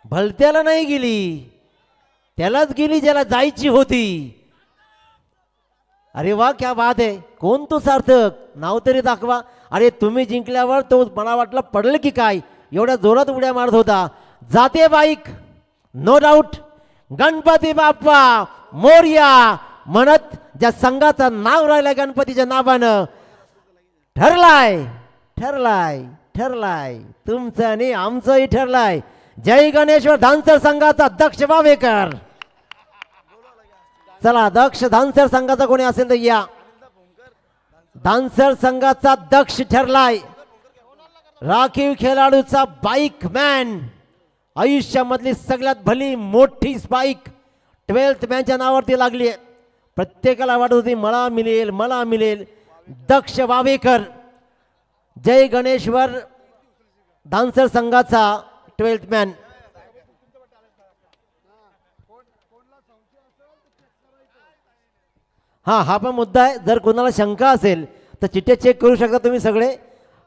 भलत्याला नाही गेली, त्यालाच गेली ज्याला जायची होती. अरे वा, क्या बात आहे. कोण तो सार्थक? नाव तरी दाखवा. अरे तुम्ही जिंकल्यावर तो मला वाटलं पडलं की काय, एवढ्या जोरात उड्या मारत होता. जाते bike, no doubt. Ganpati Bappa Morya म्हणत ज्या संघाचं नाव राहिलंय गणपतीच्या नावानं, ठरलाय ठरलाय ठरलाय तुमचं आणि आमचंही ठरलाय. जय गणेश्वर धानसर संघाचा दक्ष वावेकर. चला दक्ष धानसर संघाचा कोणी असेल तर या. धानसर संघाचा दक्ष ठरलाय राखीव खेळाडूचा बाईक मॅन. आयुष्यामधली सगळ्यात भली मोठी स्पाईक 12th मॅनच्या नावावरती लागली आहे. प्रत्येकाला वाटत होती मला मिळेल मला मिळेल. दक्ष वावेकर जय गणेश्वर डान्सर संघाचा 12th मॅन. हां, हा पण मुद्दा आहे. जर कोणाला शंका असेल तर चिठ्ठ्या चेक करू शकता तुम्ही सगळे.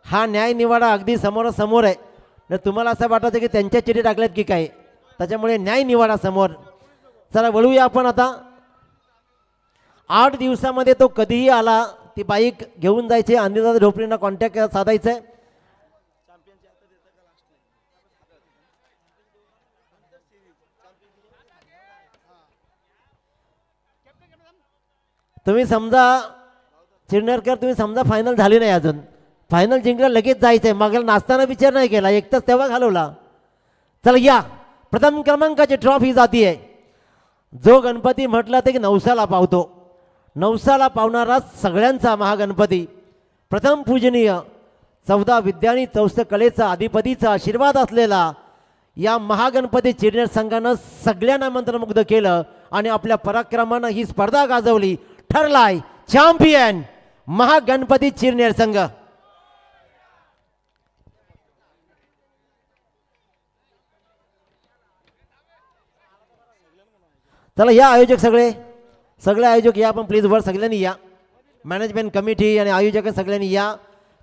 हा न्याय निवाडा अगदी समोरासमोर आहे. तर तुम्हाला असं वाटायचं की त्यांच्या चिठ्ठी टाकल्यात की काय, त्याच्यामुळे न्याय निवाडा समोर. चला वळूया आपण आता. 8 दिवसामध्ये तो कधीही आला ती बाईक घेऊन जायची. अनिलदादा ढोपरेंना कॉन्टॅक्ट साधायचं आहे. तुम्ही समजा चिरनेरकर, तुम्ही समजा फायनल झाली नाही अजून, फायनल जिंकला लगेच जायचं आहे. मागेला नाचताना विचार नाही केला, एक तास तेव्हा घालवला. चला या, प्रथम क्रमांकाची ट्रॉफी जाती आहे. जो गणपती म्हटला ते की नवसाला पावतो, नवसाला पावणारा सगळ्यांचा महागणपती, प्रथम पूजनीय 14 विद्या आणि 64 कलेचा अधिपतीचा आशीर्वाद असलेला या महागणपती चिरनेर संघानं सगळ्यांना मंत्रमुग्ध केलं आणि आपल्या पराक्रमानं ही स्पर्धा गाजवली. ठरलाय चॅम्पियन महागणपती चिरनेर संघ. चला या आयोजक सगळे आयोजक या, आपण प्लीज वर सगळ्यांनी या. मॅनेजमेंट कमिटी आणि आयोजक सगळ्यांनी या.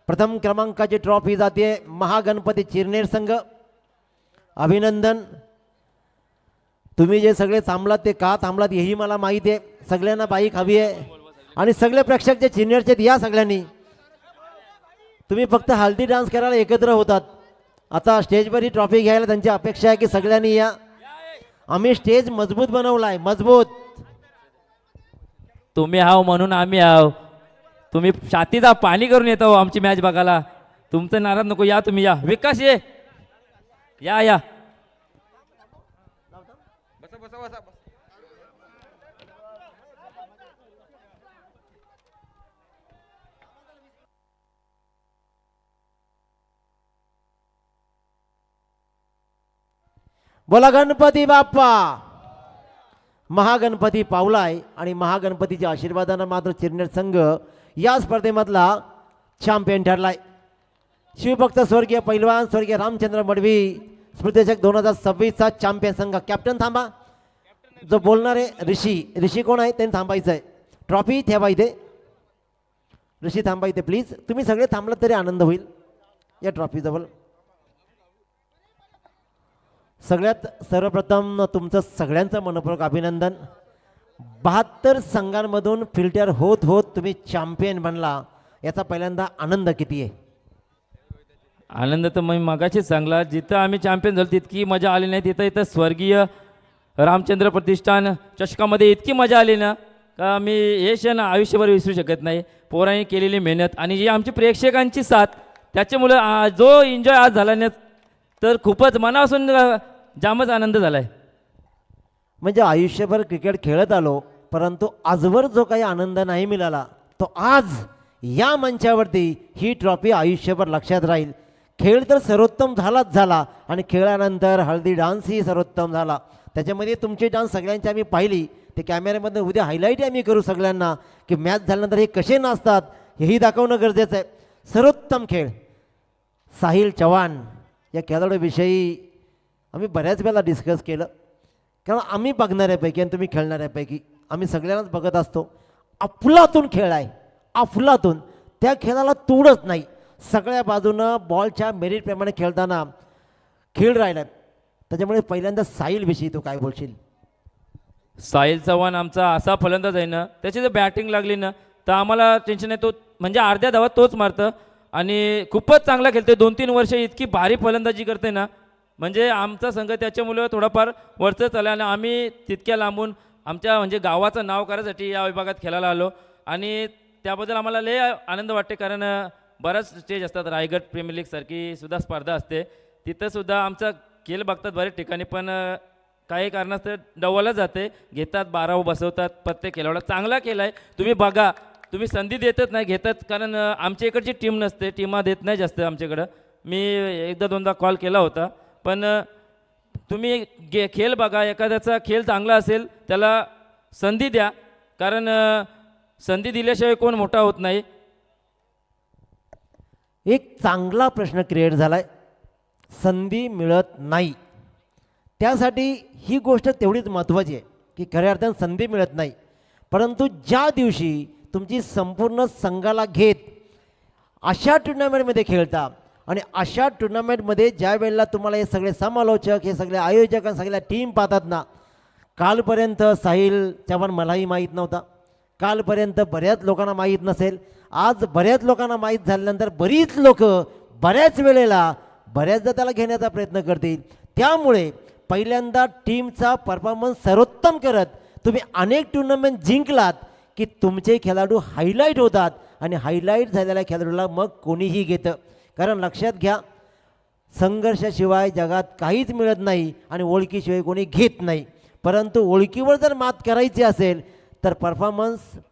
प्रथम क्रमांकाची ट्रॉफी जाते महागणपती चिरनेर संघ. अभिनंदन. तुम्ही जे सगळे थांबलात ते का थांबलात हेही मला माहिती आहे. सगळ्यांना बाईक हवी आहे आणि सगळे प्रेक्षक जे चिरनेरचे या सगळ्यांनी. तुम्ही फक्त हल्दी डान्स करायला एकत्र होतात. आता स्टेजवर ही ट्रॉफी घ्यायला त्यांची अपेक्षा आहे की सगळ्यांनी या. आम्ही स्टेज मजबूत बनवला आहे, मजबूत. तुम्ही हाव म्हणून आम्ही हाव. तुम्ही छातीचा पाणी करून येतो आमची मॅच बघायला. तुमचं नाराज नको, या तुम्ही या. विकास ये, या या. बोला गणपती बाप्पा. महागणपती पावलाय आणि महागणपतीच्या आशीर्वादानं मात्र चिरनेर संघ या स्पर्धेमधला चॅम्पियन ठरलाय. शिवभक्त स्वर्गीय पैलवान स्वर्गीय रामचंद्र मडवी स्मृतिचषक 2026चा चॅम्पियन संघ. कॅप्टन थांबा, जो बोलणार आहे ऋषी कोण आहे त्यांनी थांबायचं आहे. ट्रॉफी ठेवा इथे, ऋषी थांबा इथे प्लीज. तुम्ही सगळे थांबलात तरी आनंद होईल या ट्रॉफी जवळ. सगळ्यात सर्वप्रथम तुमचं सगळ्यांचं मनपूर्वक अभिनंदन. 72 संघांमधून फिल्टर होत होत तुम्ही चॅम्पियन बनला, याचा पहिल्यांदा आनंद किती आहे? आनंद तर मी मगाशीच सांगला, जिथं आम्ही चॅम्पियन झालो तितकी मजा आली नाही. तिथं इथं स्वर्गीय रामचंद्र प्रतिष्ठान चषकामध्ये इतकी मजा आली ना का मी हे क्षण आयुष्यभर विसरू शकत नाही. पोरांनी केलेली मेहनत आणि जी आमची प्रेक्षकांची साथ, त्याच्यामुळं जो एन्जॉय आज झाला ना तर खूपच मनापासून जामच आनंद झाला आहे. म्हणजे आयुष्यभर क्रिकेट खेळत आलो, परंतु आजवर जो काही आनंद नाही मिळाला तो आज या मंचावरती ही ट्रॉफी आयुष्यभर लक्षात राहील. खेळ तर सर्वोत्तम झालाच झाला आणि खेळानंतर हळदी डान्सही सर्वोत्तम झाला. त्याच्यामध्ये तुमची डान्स सगळ्यांची आम्ही पाहिली. ते कॅमेऱ्यामध्ये उद्या हायलाईट आम्ही करू सगळ्यांना की मॅच झाल्यानंतर हे कसे नाचतात हेही दाखवणं गरजेचं आहे. सर्वोत्तम खेळ. साहिल चव्हाण या खेळाडूविषयी आम्ही बऱ्याच वेळेला डिस्कस केलं, कारण आम्ही बघणाऱ्यापैकी आणि तुम्ही खेळणाऱ्यापैकी आम्ही सगळ्यांनाच बघत असतो. अफलातून खेळ आहे, अफलातून. त्या खेळाला तोडच नाही. सगळ्या बाजूनं बॉलच्या मेरिटप्रमाणे खेळताना खेळ राहिला. त्याच्यामुळे पहिल्यांदा साहिलविषयी तू काय बोलशील? साहिल चव्हाण आमचा असा फलंदाज आहे ना, त्याची जर बॅटिंग लागली ना तर आम्हाला टेन्शन आहे. तो म्हणजे अर्ध्या धावात तोच मारतं आणि खूपच चांगला खेळते. 2-3 वर्ष इतकी भारी फलंदाजी करते ना, म्हणजे आमचा संघ त्याच्यामुळे थोडाफार वरचं चालला आणि आम्ही तितक्या लांबून आमच्या म्हणजे गावाचं नाव करायसाठी या विभागात खेळायला आलो आणि त्याबद्दल आम्हाला लय आनंद वाटते. कारण बऱ्याच स्टेज असतात, रायगड प्रीमियर लीगसारखी सुद्धा स्पर्धा असते, तिथंसुद्धा आमचा खेळ बघतात बऱ्याच ठिकाणी, पण काही कारणास्तव डवलं जाते, घेतात 12 बसवतात. प्रत्येक खेळाडू चांगला केला आहे. तुम्ही बघा, तुम्ही संधी देतच नाही, घेतात. कारण आमच्या इकडची टीम नसते, टीमा देत नाही जास्त आमच्याकडं. मी एकदा दोनदा कॉल केला होता, पण तुम्ही खेळ बघा, एखाद्याचा खेळ चांगला असेल त्याला संधी द्या, कारण संधी दिल्याशिवाय कोण मोठा होत नाही. एक चांगला प्रश्न क्रिएट झाला आहे. संधी मिळत नाही, त्यासाठी ही गोष्ट तेवढीच महत्त्वाची आहे की खऱ्या अर्थानं संधी मिळत नाही, परंतु ज्या दिवशी तुमची संपूर्ण संघाला घेत अशा टुर्नामेंटमध्ये खेळता आणि अशा टुर्नामेंटमध्ये ज्या वेळेला तुम्हाला हे सगळे समालोचक, हे सगळे आयोजक आणि सगळ्या टीम पाहतात ना, कालपर्यंत साहिल चव्हाण मलाही माहीत नव्हता, कालपर्यंत बऱ्याच लोकांना माहीत नसेल, आज बऱ्याच लोकांना माहीत झाल्यानंतर बरीच लोक बऱ्याच वेळेला बऱ्याचदा त्याला घेण्याचा प्रयत्न करतील. त्यामुळे पहिल्यांदा टीमचा परफॉर्मन्स सर्वोत्तम करत तुम्ही अनेक टुर्नामेंट जिंकलात की तुमचे खेळाडू हायलाईट होतात आणि हायलाईट झालेल्या खेळाडूला मग कोणीही घेतं. कारण लक्षात घ्या, संघर्षाशिवाय जगात काहीच मिळत नाही आणि ओळखीशिवाय कोणी घेत नाही, परंतु ओळखीवर जर मात करायची असेल तर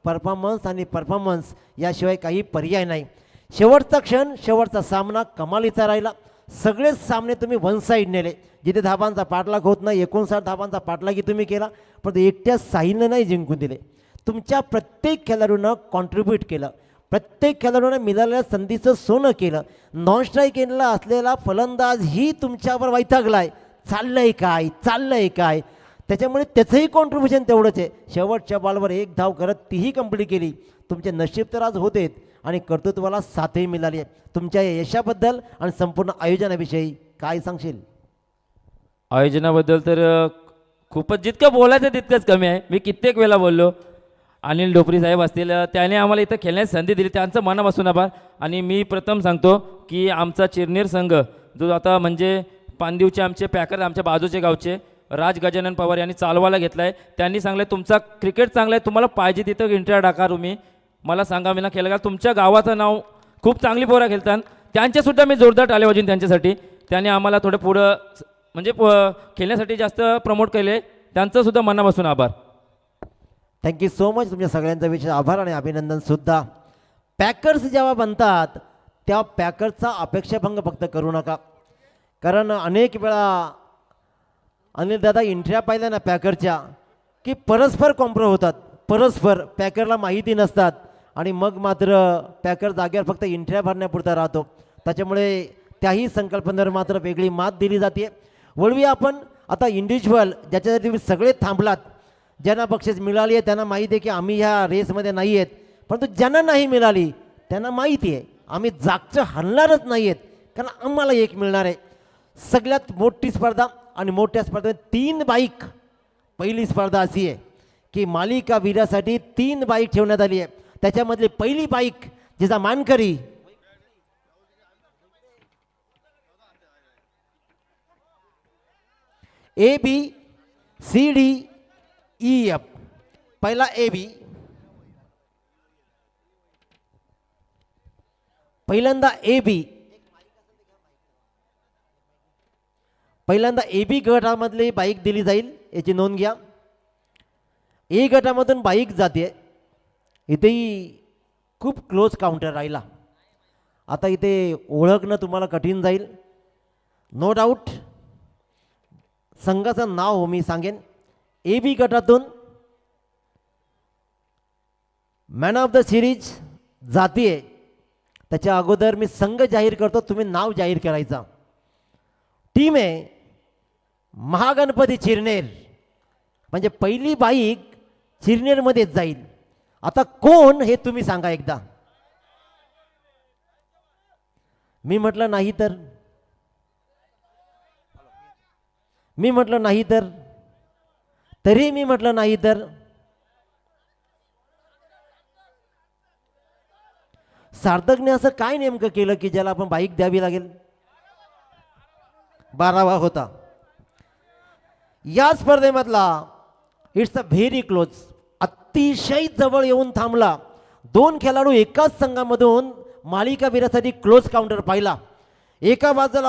परफॉर्मन्स याशिवाय काही पर्याय नाही. शेवटचा क्षण, शेवटचा सामना कमालीचा राहिला. सगळेच सामने तुम्ही वन साईड नेले, जिथे धाबांचा पाठलाग होत नाही 59 धाबांचा पाठलागही तुम्ही केला, पण एकट्या साहिलनं नाही जिंकून दिले. तुमच्या प्रत्येक खेळाडूनं कॉन्ट्रीब्यूट केलं, प्रत्येक खेळाडूनं मिळालेल्या संधीचं सोनं केलं. नॉन स्ट्राईक एंडला असलेला फलंदाज ही तुमच्यावर वैतागलाय, चाललंय काय, त्याच्यामुळे त्याचंही कॉन्ट्रीब्युशन तेवढंच आहे. शेवटच्या बॉलवर 1 धाव करत तीही कंप्लीट केली. तुमचे नशीब तर आज होतेत आणि कर्तृत्वाला साथही मिळाली आहे. तुमच्या या यशाबद्दल आणि संपूर्ण आयोजनाविषयी काय सांगशील? आयोजनाबद्दल तर खूपच जितकं बोलायचं तितकंच कमी आहे. मी कित्येक वेळा बोललो. अनिल ढोपरी साहेब असतील, त्याने आम्हाला इथं खेळण्याची संधी दिली, त्यांचं मनापासून आभार. आणि मी प्रथम सांगतो की आमचा चिरनेर संघ जो आता म्हणजे पानदिवचे आमचे पॅकर, आमच्या बाजूचे गावचे राज गजानन पवार यांनी चालवायला घेतला आहे. त्यांनी सांगलं तुमचा क्रिकेट चांगला आहे, तुम्हाला पाहिजे तिथं इंट्रा टाका, तुम्ही मला सांगा, मी ना केलं का. तुमच्या गावाचं नाव खूप चांगली पोरं खेळतात, त्यांचेसुद्धा मी जोरदार टाळे वाजवीन त्यांच्यासाठी. त्यांनी आम्हाला थोडं पुढं म्हणजे खेळण्यासाठी जास्त प्रमोट केले, त्यांचंसुद्धा मनापासून आभार. Thank you so much. तुमच्या सगळ्यांचा विशेष आभार आणि अभिनंदनसुद्धा. पॅकर्स जेव्हा बनतात त्या पॅकर्सचा अपेक्षाभंग फक्त करू नका, कारण अनेक वेळा अनिल दादा इंट्र्या पाहिल्या ना पॅकरच्या की परस्पर कॉम्प्रो होतात, परस्पर पॅकरला माहिती नसतात आणि मग मात्र पॅकर जागेवर फक्त इंट्र्या भरण्यापुरता राहतो. त्याच्यामुळे त्याही संकल्पनेवर मात्र वेगळी मात दिली जाते. वळूया आपण आता इंडिव्हिज्युअल, ज्याच्यासाठी तुम्ही सगळे थांबलात, ज्यांना बक्षीस मिळाली आहे त्यांना माहिती आहे की आम्ही ह्या रेसमध्ये नाही आहेत, परंतु ज्यांना नाही मिळाली त्यांना माहिती आहे आम्ही जागचं हलणारच नाही आहेत, कारण आम्हाला एक मिळणार आहे. सगळ्यात मोठी स्पर्धा आणि मोठ्या स्पर्धेत 3 बाईक. पहिली स्पर्धा अशी आहे की मालिका वीरासाठी 3 बाईक ठेवण्यात आली आहे. त्याच्यामधली पहिली बाईक जिचा मानकरी ABCDEF. पहिला AB, पहिल्यांदा AB गटामधली बाईक दिली जाईल, याची नोंद घ्या. ए गटामधून बाईक जाते. इथेही खूप क्लोज काउंटर राहिला. आता इथे ओळखणं तुम्हाला कठीण जाईल, नो डाऊट. संघाचं नाव मी सांगेन. AB गटातून मॅन ऑफ द सिरीज जातीये, त्याच्या अगोदर मी संघ जाहीर करतो, तुम्ही नाव जाहीर करायचा. टीम आहे महागणपती चिरनेर, म्हणजे पहिली बाईक चिरनेरमध्येच जाईल. आता कोण हे तुम्ही सांगा एकदा. मी म्हटलं नाही तर, तरी मी म्हटलं नाही तर. सार्थकने असं काय नेमकं केलं की ज्याला आपण बाईक द्यावी लागेल? 12वा होता या स्पर्धेमधला. इट्स अ व्हेरी क्लोज, अतिशय जवळ येऊन थांबला. 2 खेळाडू एकाच संघामधून मालिकावीरासाठी क्लोज काउंटर पाहिला. एका बाजूला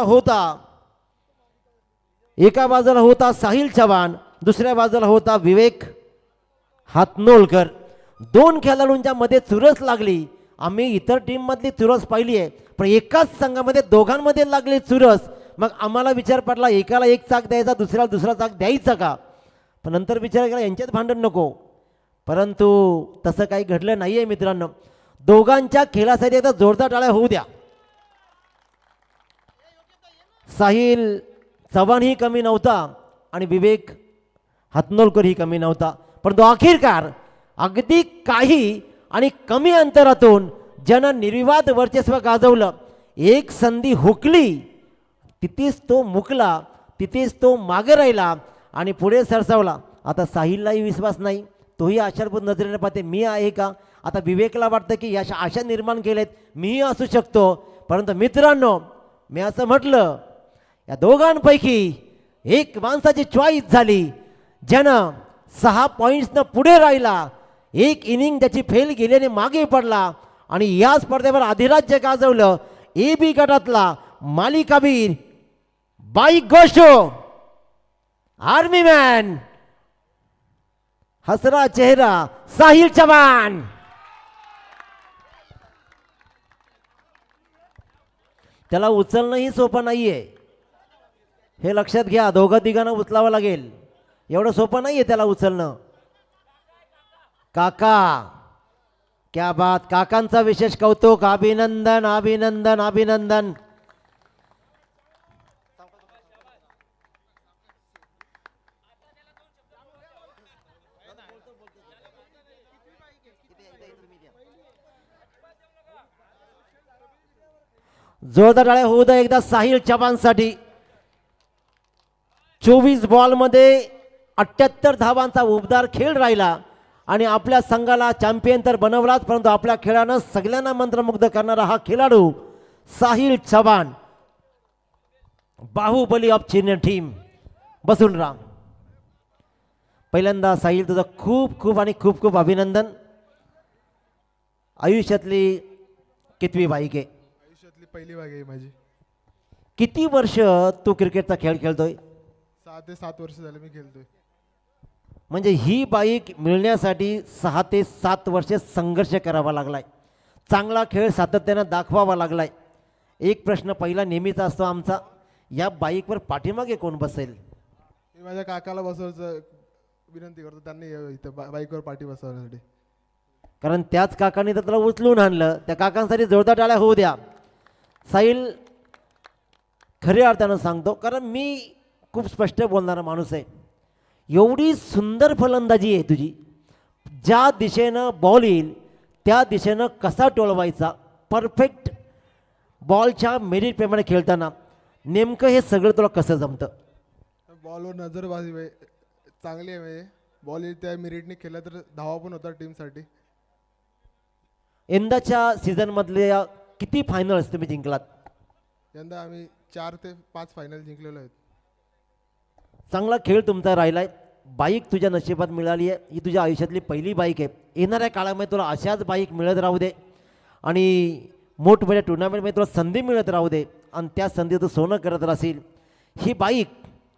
होता साहिल चव्हाण, दुसऱ्या बाजूला होता विवेक हातनोळकर. 2 खेळाडूंच्या मध्ये चुरस लागली. आम्ही इतर टीममधली चुरस पाहिली आहे, पण एकाच संघामध्ये दोघांमध्ये लागली चुरस मग आम्हाला विचार पडला एकाला एक चाक द्यायचा दुसऱ्याला दुसरा चाक द्यायचा का, पण नंतर विचार केला यांच्यात भांडण नको. परंतु तसं काही घडलं नाही आहे मित्रांनो. दोघांच्या खेळासाठी एकदा जोरदार टाळ्या होऊ द्या. साहिल चव्हाणही कमी नव्हता आणि विवेक हातनोलकरही कमी नव्हता, परंतु अखेरकार अगदी काही आणि कमी अंतरातून ज्यानं निर्विवाद वर्चस्व गाजवलं, एक संधी हुकली तिथेच तो मुकला, तिथेच तो मागे राहिला आणि पुढे सरसावला. आता साहिललाही विश्वास नाही, तोही आशापूर्ण नजरेने पाहते मी आहे का. आता विवेकला वाटतं की याच्या आशा निर्माण केलेत, मीही असू शकतो. परंतु मित्रांनो, मी असं म्हटलं या दोघांपैकी एक माणसाची चॉईस झाली ज्यानं 6 पॉईंट्सनं पुढे राहिला. एक इनिंग त्याची फेल गेल्याने मागे पडला आणि या स्पर्धेवर अधिराज्य गाजवलं. ए बी गटातला मालिकावीर बाईक गोष्टो आर्मी मॅन, हसरा चेहरा साहिल चव्हाण. त्याला उचलणंही सोपं नाहीये, हे लक्षात घ्या. दोघं तिघांना उचलावं लागेल, एवढं सोपं नाहीये त्याला उचलणं. काका क्या बात, काकांचा विशेष कौतुक, अभिनंदन अभिनंदन अभिनंदन. जोरदार टाळ्या होऊ द्या एकदा साहिल चव्हाणसाठी. 24 बॉलमध्ये 78 धावांचा उबदार खेळ राहिला आणि आपल्या संघाला चॅम्पियन तर बनवलाच, परंतु आपल्या खेळानं सगळ्यांना मंत्रमुग्ध करणारा हा खेळाडू साहिल चव्हाण, बाहुबली ऑफ चेन्नई टीम. बसून राम. पहिल्यांदा साहिल तुझं खूप खूप आणि खूप खूप अभिनंदन. आयुष्यातली कितवी बाईक आहे? आयुष्यातली पहिली बाईक आहे माझी. किती वर्ष तू क्रिकेटचा खेळ खेळतोय? 6 ते 7 वर्ष झाले मी खेळतोय. म्हणजे ही बाईक मिळण्यासाठी 6 ते 7 वर्ष संघर्ष करावा लागलाय, चांगला खेळ सातत्यानं दाखवावा लागलाय. एक प्रश्न पहिला नेहमीचा असतो आमचा, या बाईकवर पाठीमागे कोण बसेल? मी माझ्या काकाला बसवायचं विनंती करतो, त्यांनी इथं बाईकवर पाठी बसवण्यासाठी. कारण त्याच काकांनी तर त्याला उचलून आणलं. त्या काकांसाठी जोरदार टाळ्या होऊ द्या. साहिल, खऱ्या अर्थानं सांगतो, कारण मी खूप स्पष्ट बोलणारा माणूस आहे. एवढी सुंदर फलंदाजी आहे तुझी, ज्या दिशेनं बॉल येईल त्या दिशेनं कसा टोळवायचा, परफेक्ट बॉलच्या मेरिटप्रमाणे खेळताना नेमकं हे सगळं तुला कसं जमतं? बॉलवर नजरबाजी चांगली आहे. म्हणजे बॉल येईल त्या मेरिटने खेळला तर धावा पण होता टीमसाठी. यंदाच्या सीझनमधल्या किती फायनल्स तुम्ही जिंकलात? यंदा आम्ही 4 ते 5 फायनल जिंकलेलो आहेत. चांगला खेळ तुमचा राहिलाय. बाईक तुझ्या नशिबात मिळाली आहे, ही तुझ्या आयुष्यातली पहिली बाईक आहे. येणाऱ्या काळामध्ये तुला अशाच बाईक मिळत राहू दे आणि मोठमोठ्या टुर्नामेंटमध्ये तुला संधी मिळत राहू दे आणि त्या संधी तू सोनं करत राहशील. ही बाईक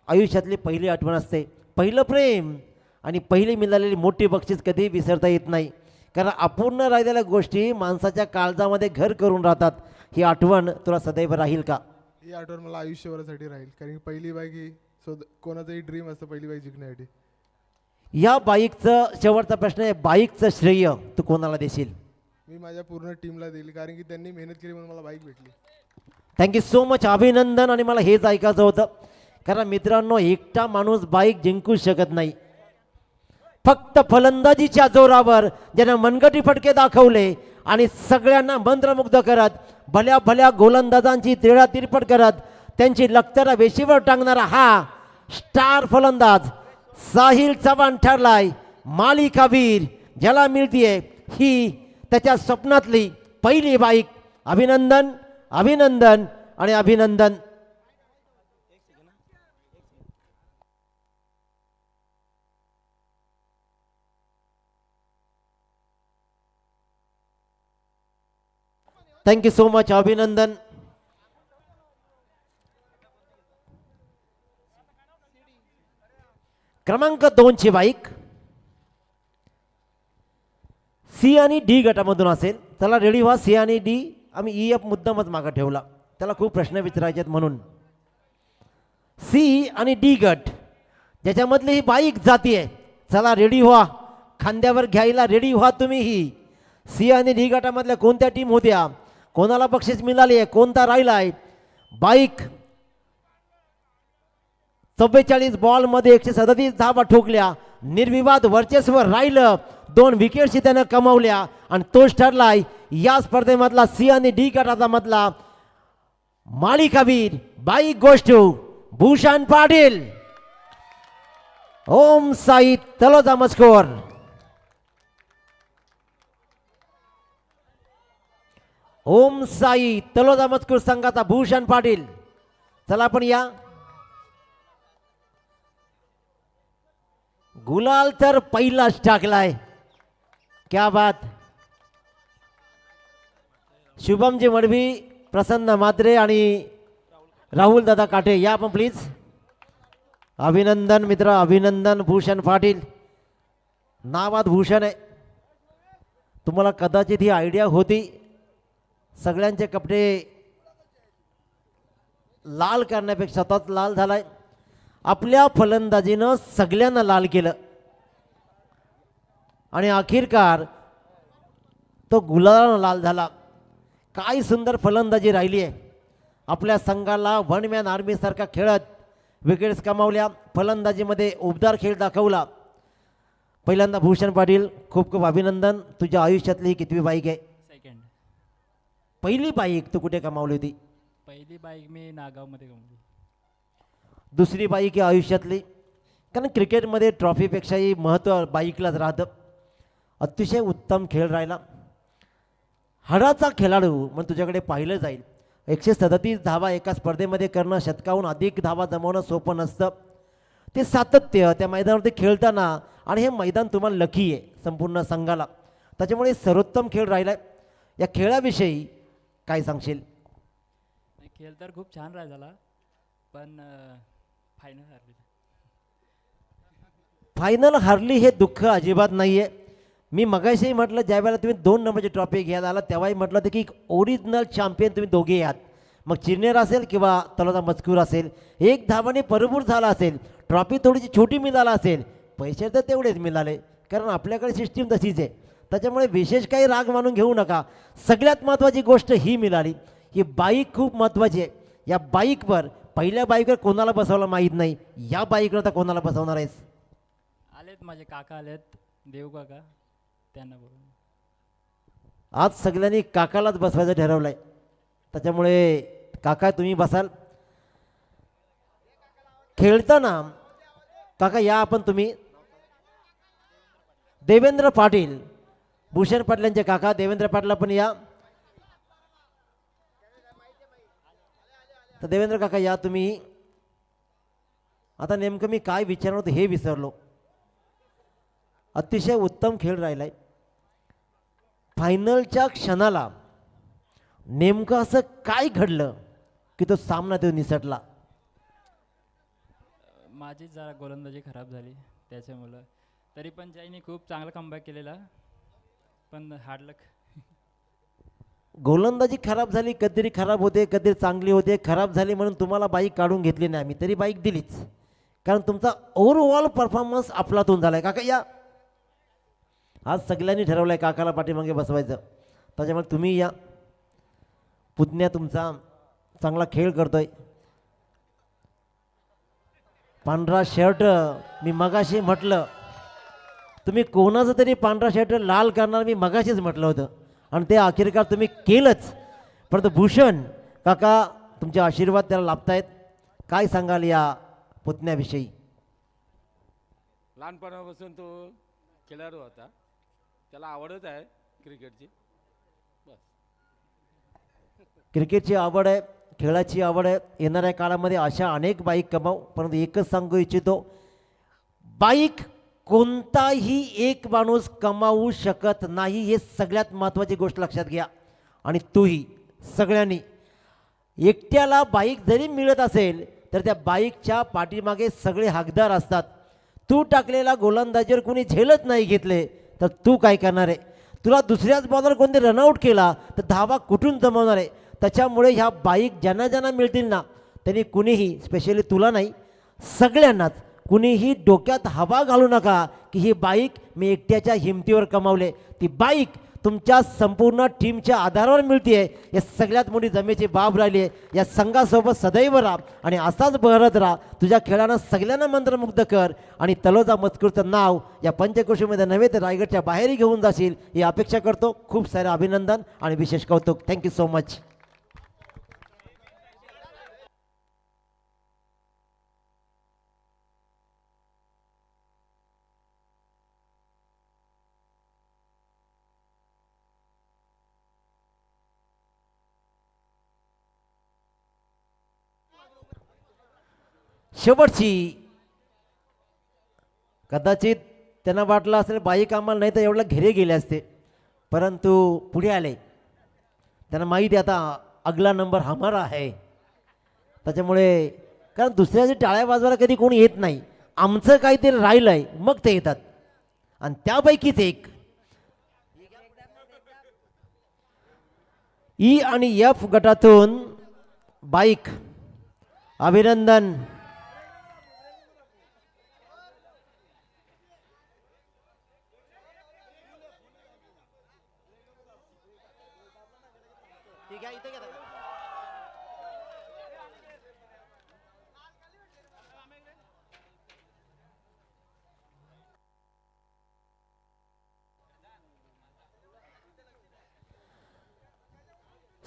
आयुष्यातली पहिली आठवण असते, पहिलं प्रेम आणि पहिली मिळालेली मोठी बक्षीस कधी विसरता येत नाही. कारण अपूर्ण राहिलेल्या गोष्टी माणसाच्या काळजामध्ये घर करून राहतात. ही आठवण तुला सदैव राहील का? ही आठवण मला आयुष्यभरासाठी राहील, कारण की पहिली बाईक ही कोणाचंही ड्रीम असतं पहिली बाईक जिंकण्यासाठी. या बाईकचं शेवटचा प्रश्न आहे, बाईकचं श्रेय तू कोणाला देशील? मी माझ्या पूर्ण टीमला देईल, कारण की त्यांनी मेहनत केली म्हणून मला बाईक भेटली. थँक्यू सो मच, अभिनंदन. आणि मला हेच ऐकायचं होतं, कारण मित्रांनो एकटा माणूस बाईक जिंकू शकत नाही. फक्त फलंदाजीच्या जोरावर ज्यानं मनगटी फटके दाखवले आणि सगळ्यांना मंत्रमुग्ध करत, भल्या भल्या गोलंदाजांची तिरडा तिरपट करत त्यांची लक्तरा वेशीवर टांगणारा हा स्टार फलंदाज साहिल चव्हाण ठरलाय मालिकावीर, ज्याला मिळतीये ही त्याच्या स्वप्नातली पहिली बाईक. अभिनंदन अभिनंदन आणि अभिनंदन. थँक्यू सो मच, अभिनंदन. क्रमांक 2 ची बाईक सी आणि डी गटामधून असेल. त्याला रेडी व्हा. सी आणि डी आम्ही EF मुद्दामच मागं ठेवला, त्याला खूप प्रश्न विचारायचे आहेत म्हणून. सी आणि डी गट ज्याच्यामधली ही बाईक जाती आहे. चला रेडी व्हा, खांद्यावर घ्यायला रेडी व्हा तुम्ही. ही सी आणि डी गटामधल्या कोणत्या टीम होत्या, कोणाला बक्षीस मिळाली आहे, कोणता राहिला आहे. बाईक 44 बॉलमध्ये 137 धावा ठोकल्या, निर्विवाद वर्चस्व राहिलं, 2 विकेट्स त्यानं कमावल्या आणि तोच ठरलाय या स्पर्धेमधला सी आणि डी गटाचा मधला मालिकावीर. बाईक गोष्ट भूषण पाटील. ओम साई तलोजा मस्कोर. ओम साई तलोजा मजकूर संघाचा भूषण पाटील. चला आपण या. गुलाल तर पहिलाच टाकलाय. क्या बात. शुभमजी मडवी, प्रसन्न मात्रे आणि राहुल दादा काठे या आपण प्लीज. अभिनंदन मित्र, अभिनंदन. भूषण पाटील नावात भूषण आहे. तुम्हाला कदाचित ही आयडिया होती. सगळ्यांचे कपडे लाल करण्यापेक्षा स्वतःच लाल झालाय. आपल्या फलंदाजीनं सगळ्यांना लाल केलं आणि अखेरकार तो गुलालानं लाल झाला. काय सुंदर फलंदाजी राहिली आहे. आपल्या संघाला वन मॅन आर्मीसारखा खेळत विकेट्स कमावल्या, फलंदाजीमध्ये उबदार खेळ दाखवला. पहिल्यांदा भूषण पाटील खूप खूप अभिनंदन. तुझ्या आयुष्यातली ही कितवी बाईक आहे? सेकंड. पहिली बाईक तू कुठे कमावली होती? पहिली बाईक मी नागावमध्ये कमवली. दुसरी बाईक आहे आयुष्यातली? कारण क्रिकेटमध्ये ट्रॉफीपेक्षाही महत्त्व बाईकलाच राहतं. अतिशय उत्तम खेळ राहिला. हाडाचा खेळाडू म्हणून तुझ्याकडे पाहिलं जाईल. 137 धावा एका स्पर्धेमध्ये करणं, शतकाहून अधिक धावा जमवणं सोपं नसतं. ते सातत्य त्या मैदानावरती खेळताना, आणि हे मैदान तुम्हाला लकी आहे संपूर्ण संघाला, त्याच्यामुळे सर्वोत्तम खेळ राहिला आहे. या खेळाविषयी काय सांगशील? खेळ तर खूप छान राहिला, पण फायनल हारली. फायनल हारली हे दुःख अजिबात नाही आहे. मी मगाशीही म्हटलं, ज्यावेळेला तुम्ही 2 नंबरची ट्रॉफी घ्यायला आला तेव्हाही म्हटलं होतं की एक ओरिजिनल चॅम्पियन तुम्ही दोघे आहात. मग चिरनेर असेल किंवा तलोजा मजकूर असेल, 1 धावाने भरपूर झाला असेल, ट्रॉफी थोडीशी छोटी मिळाला असेल, पैसे तर तेवढेच मिळाले, कारण आपल्याकडे सिस्टीम तशीच आहे. त्याच्यामुळे विशेष काही राग मानून घेऊ नका. सगळ्यात महत्त्वाची गोष्ट ही मिळाली. ही बाईक खूप महत्त्वाची आहे. या बाईकवर, पहिल्या बाईकवर कोणाला बसवलं माहीत नाही, या बाईकवर तर कोणाला बसवणार आहेस? आलेत माझे काका, आलेत देव काका, त्यांना बोलून आज सगळ्यांनी काकालाच बसवायचं ठरवलं आहे. त्याच्यामुळे काका तुम्ही बसाल. खेळताना काका या आपण. तुम्ही देवेंद्र पाटील, भूषण पाटलांचे काका देवेंद्र पाटला पण या. तर देवेंद्र काका या तुम्ही. आता नेमकं मी काय विचारणार होतं हे विसरलो. अतिशय उत्तम खेळ राहिलाय. फायनलच्या क्षणाला नेमकं असं काय घडलं की तो सामना तो निसटला? माझी जरा गोलंदाजी खराब झाली त्याच्यामुळं. तरी पण जयनी खूप चांगला कमबॅक केलेला, पण हार्ड लक. गोलंदाजी खराब झाली, कधीतरी खराब होते, कधीतरी चांगली होते. खराब झाली म्हणून तुम्हाला बाईक काढून घेतली नाही आम्ही, तरी बाईक दिलीच, कारण तुमचा ओव्हरऑल परफॉर्मन्स अफलातून झाला आहे. काका या. आज सगळ्यांनी ठरवलं आहे काकाला पाठीमागे बसवायचं, त्याच्यामुळे तुम्ही या. पुतण्या तुमचा चांगला खेळ करतोय. पांढरा शर्ट, मी मगाशी म्हटलं तुम्ही कोणाचं तरी पांढरा शर्ट लाल करणार, मी मगाशीच म्हटलं होतं, आणि ते अखेरकार तुम्ही केलंच. परंतु भूषण काका तुमचे आशीर्वाद त्याला लाभतायत. काय सांगाल या पुतण्याविषयी? लहानपणापासून तो खेळाडू होता, त्याला आवडत आहे क्रिकेटची. बस. क्रिकेटची आवड आहे, खेळाची आवड आहे. येणाऱ्या काळामध्ये अशा अनेक बाईक कमाव. परंतु एकच सांगू इच्छितो, बाईक कोणताही एक माणूस कमावू शकत नाही, हे सगळ्यात महत्त्वाची गोष्ट लक्षात घ्या. आणि तूही सगळ्यांनी, एकट्याला बाईक जरी मिळत असेल तर त्या बाईकच्या पाठीमागे सगळे हकदार असतात. तू टाकलेला गोलंदाजीवर कोणी झेलच नाही घेतले तर तू काय करणार आहे? तुला दुसऱ्याच बॉलर कोणते रनआउट केला तर धावा कुठून जमवणार आहे? त्याच्यामुळे ह्या बाईक ज्यांना ज्यांना मिळतील ना त्यांनी कुणीही, स्पेशली तुला नाही, सगळ्यांनाच कुणीही डोक्यात हवा घालू नका की ही बाईक मी एकट्याच्या हिमतीवर कमावले. ती बाईक तुमच्या संपूर्ण टीमच्या आधारावर मिळते आहे. या सगळ्यात मोठी जमेची बाब राहिली आहे. या संघासोबत सदैव राहा आणि असाच बहरत राहा. तुझ्या खेळानं सगळ्यांना मंत्रमुग्ध कर आणि तलोजा मजकूरचं नाव या पंचक्रोशीमध्ये नव्हे तर रायगडच्या बाहेरही घेऊन जाशील ही अपेक्षा करतो. खूप सारे अभिनंदन आणि विशेष कौतुक. Thank you so much. शेवटची कदाचित त्यांना वाटलं असेल बाईक आम्हाला नाही तर एवढा घेरे गेले असते, परंतु पुढे आले. त्यांना माहीत आहे आता अगला नंबर हमारा आहे. त्याच्यामुळे कारण दुसऱ्याच्या टाळ्या वाजवायला कधी कोणी येत नाही. आमचं काहीतरी राहिलं आहे मग ते येतात आणि त्यापैकीच एक ई आणि एफ गटातून बाईक. अभिनंदन.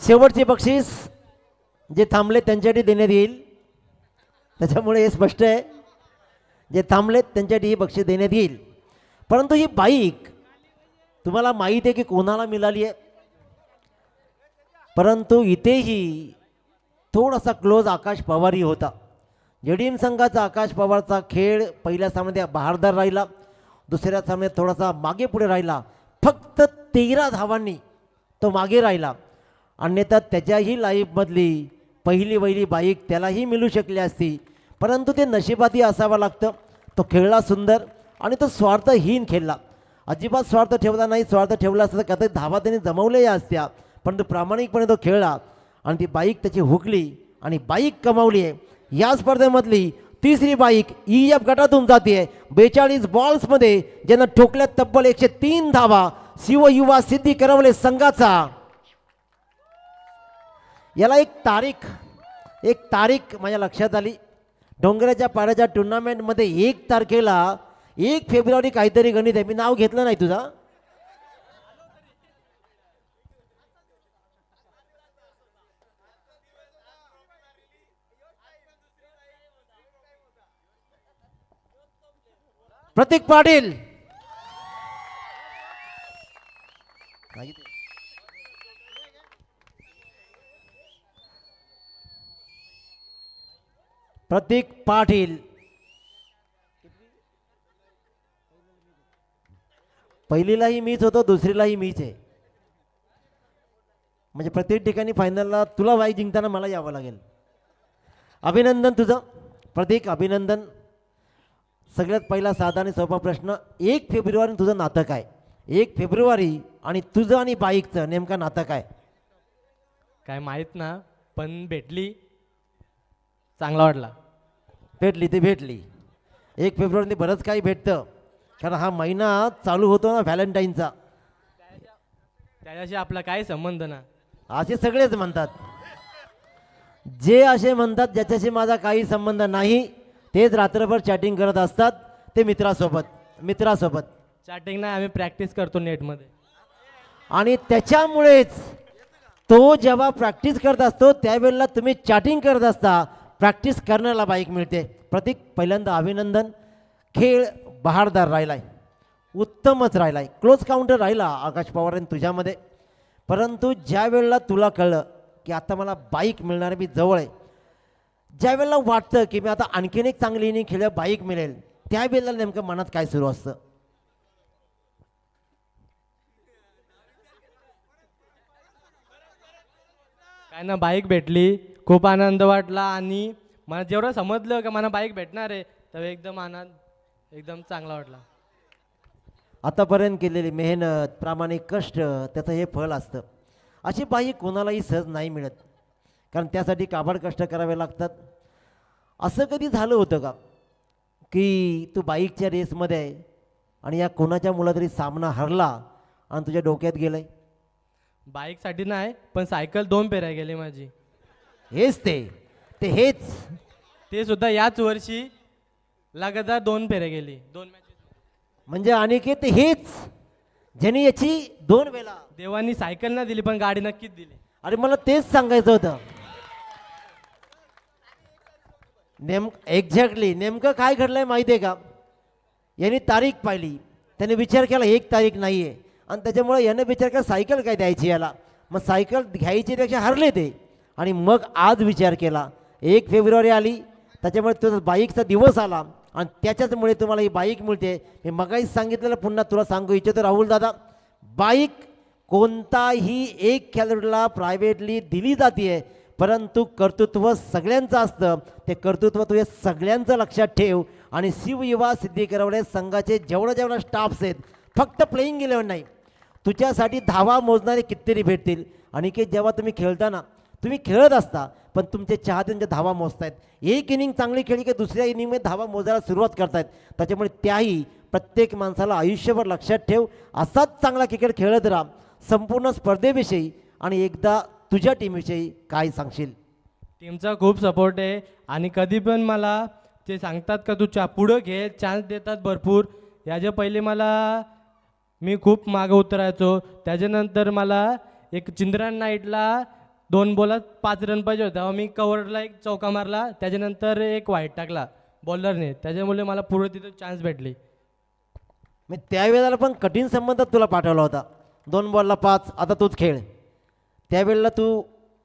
शेवटचे बक्षीस जे थांबले त्यांच्यासाठी देण्यात येईल. त्याच्यामुळे हे स्पष्ट आहे जे थांबलेत त्यांच्यासाठी ही बक्षीस देण्यात येईल. परंतु ही बाईक तुम्हाला माहीत आहे की कोणाला मिळाली आहे. परंतु इथेही थोडासा क्लोज आकाश पवारही होता. जेडीएम संघाचा आकाश पवारचा खेळ पहिल्या सामन्यात बहारदार राहिला, दुसऱ्या सामन्यात थोडासा मागे पुढे राहिला. फक्त 13 धावांनी तो मागे राहिला. अन्यथा त्याच्याही लाईफमधली पहिली बाईक त्यालाही मिळू शकली असती, परंतु ते नशिबातही असावं लागतं. तो खेळला सुंदर आणि तो स्वार्थहीन खेळला. अजिबात स्वार्थ ठेवला नाही. स्वार्थ ठेवला असता तर कदाचित धावा त्यांनी जमवल्या असत्या, परंतु प्रामाणिकपणे तो खेळला आणि ती बाईक त्याची हुकली आणि बाईक कमावली आहे. या स्पर्धेमधली तिसरी बाईक ई एफ गटातून जाते. 42 बॉल्समध्ये ज्यांना ठोकल्यात तब्बल 103 धावा. शिवयुवा सिद्धी करवले संघाचा. याला एक तारीख माझ्या लक्षात आली. डोंगराच्या पाड्याच्या टुर्नामेंटमध्ये 1 तारखेला 1 फेब्रुवारी काहीतरी गणित आहे. मी नाव घेतलं नाही तुझा. प्रतीक पाटील. प्रतीक पाटील. पहिलीलाही मीच होतो, दुसरीलाही मीच आहे. म्हणजे प्रत्येक ठिकाणी फायनलला तुला वाईक जिंकताना मला यावं लागेल. अभिनंदन तुझं प्रतीक, अभिनंदन. सगळ्यात पहिला साधा आणि सोपा प्रश्न, 1 फेब्रुवारी तुझं नातं काय? 1 फेब्रुवारी आणि तुझं आणि बाईकचं नेमकं नातं काय? काय माहीत ना, पण भेटली, चांगला वाटला. भेटली ते भेटली. 1 फेब्रुवारी बरंच काही भेटतं, कारण हा महिना चालू होतो ना व्हॅलेंटाईनचा. त्याच्याशी आपला काय संबंध ना. असे सगळेच म्हणतात. जे असे म्हणतात ज्याच्याशी माझा काही संबंध नाही तेच रात्रभर चॅटिंग करत असतात. ते मित्रासोबत चॅटिंग नाही, आम्ही प्रॅक्टिस करतो नेटमध्ये. आणि त्याच्यामुळेच तो जेव्हा प्रॅक्टिस करत असतो त्यावेळेला तुम्ही चॅटिंग करत असता. प्रॅक्टिस करण्याला बाईक मिळते. प्रतीक, पहिल्यांदा अभिनंदन. खेळ बहारदार राहिलाय, उत्तमच राहिलाय. क्लोज काउंटर राहिला आकाश पवारांनी तुझ्यामध्ये, परंतु ज्या वेळेला तुला कळलं की आता मला बाईक मिळणार, मी जवळ आहे, ज्या वेळेला वाटतं की मी आता आणखीन एक चांगली इनिंग खेळल्या बाईक मिळेल, त्यावेळेला नेमकं मनात काय सुरू असतं? काय ना, बाईक भेटली, खूप आनंद वाटला. आणि मला जेवढं समजलं की मला बाईक भेटणार आहे तर एकदम आनंद, एकदम चांगला वाटला. आतापर्यंत केलेली मेहनत, प्रामाणिक कष्ट, त्याचं हे फळ असतं. अशी बाईक कोणालाही सहज नाही मिळत. कारण त्यासाठी काबाड कष्ट करावे लागतात. असं कधी झालं होतं का की तू बाईकच्या रेसमध्ये आहे आणि या कोणाच्या मुला तरी सामना हरला आणि तुझ्या डोक्यात गेलंय? बाईकसाठी नाही, पण सायकल 2 फेऱ्या गेली माझी. हेच हेच ते सुद्धा याच वर्षी लगातार 2 फेऱ्या गेली, 2 मॅचेस. म्हणजे अनिकेत हेच ज्यांनी याची 2 वेळा. देवानी सायकल नाही दिली, पण गाडी नक्कीच दिली. अरे मला तेच सांगायचं होतं. एक्झॅक्टली नेमकं काय घडलंय माहिती आहे का? यांनी तारीख पाहिली, त्याने विचार केला 1 तारीख नाही आहे, आणि त्याच्यामुळे यानं विचार केला सायकल काय द्यायची याला. मग सायकल घ्यायची पेक्षा हरले ते, आणि मग आज विचार केला 1 फेब्रुवारी आली, त्याच्यामुळे तुझा बाईकचा दिवस आला आणि त्याच्याचमुळे तुम्हाला ही बाईक मिळते. मी मगाही सांगितलेलं पुन्हा तुला सांगू इच्छितो राहुल दादा, बाईक कोणताही एक खेळाडूला प्रायव्हेटली दिली जाते, परंतु कर्तृत्व सगळ्यांचं असतं. ते कर्तृत्व तुझे सगळ्यांचं लक्षात ठेव. आणि शिवयुवा सिद्धी करवले संघाचे जेवढा स्टाफ्स आहेत, फक्त प्लेईंग 11 नाही, तुझ्यासाठी धावा मोजणारे कितीतरी भेटतील. आणि की जेव्हा तुम्ही खेळताना तुम्ही खेळत असता, पण तुमचे चाहत्यांच्या धावा मोजतायत. एक इनिंग चांगली खेळली की दुसऱ्या इनिंगमध्ये धावा मोजायला सुरुवात करतायत. त्याच्यामुळे त्याही प्रत्येक माणसाला आयुष्यभर लक्षात ठेव. असाच चांगला क्रिकेट खेळत राहा. संपूर्ण स्पर्धेविषयी आणि एकदा तुझ्या टीमविषयी काय सांगशील? टीमचा खूप सपोर्ट आहे, आणि कधी पण मला ते सांगतात का तू पुढं घे, चान्स देतात भरपूर. याच्या पहिले मी खूप मागं उतरायचो. त्याच्यानंतर मला एक चिंद्रन नाईटला 2 बॉलात 5 रन पाहिजे होता, तेव्हा मी कव्हरला 1 चौका मारला, त्याच्यानंतर 1 वाईट टाकला बॉलरने, त्याच्यामुळे मला पुढे तिथं चान्स भेटली. मी त्यावेळेला पण कठीण संबंधात तुला पाठवला होता, 2 बॉलला 5, आता तूच खेळ. त्यावेळेला तू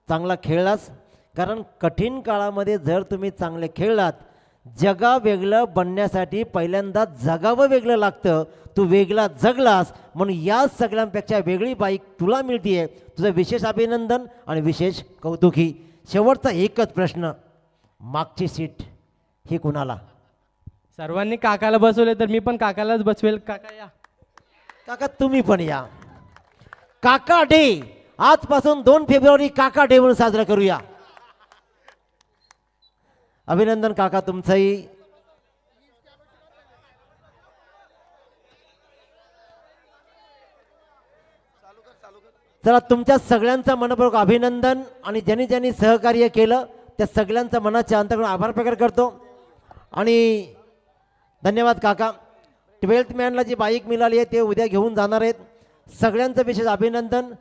चांगला खेळलास, कारण कठीण काळामध्ये जर तुम्ही चांगले खेळलात, जगा वेगळं बनण्यासाठी पहिल्यांदा जगावं वेगळं लागतं. तू वेगळा जगलास, म्हणून या सगळ्यांपेक्षा वेगळी बाईक तुला मिळतीये. तुझं विशेष अभिनंदन आणि विशेष कौतुकी. शेवटचा एकच प्रश्न, मागची सीट ही कुणाला? सर्वांनी काकाला बसवले तर मी पण काकालाच बसवेल. काका या. काका तुम्ही पण या. काका डे आजपासून 2 फेब्रुवारी काका डे म्हणून साजरा करूया. अभिनंदन काका तुमचंही. चला तुमच्या सगळ्यांचं मनपूर्वक अभिनंदन, आणि ज्यांनी ज्यांनी सहकार्य केलं त्या सगळ्यांचा मनाच्या अंतर्गत आभार प्रकट करतो. आणि धन्यवाद काका. 12th मॅनला जी बाईक मिळाली आहे ते उद्या घेऊन जाणार आहेत. सगळ्यांचं विशेष अभिनंदन.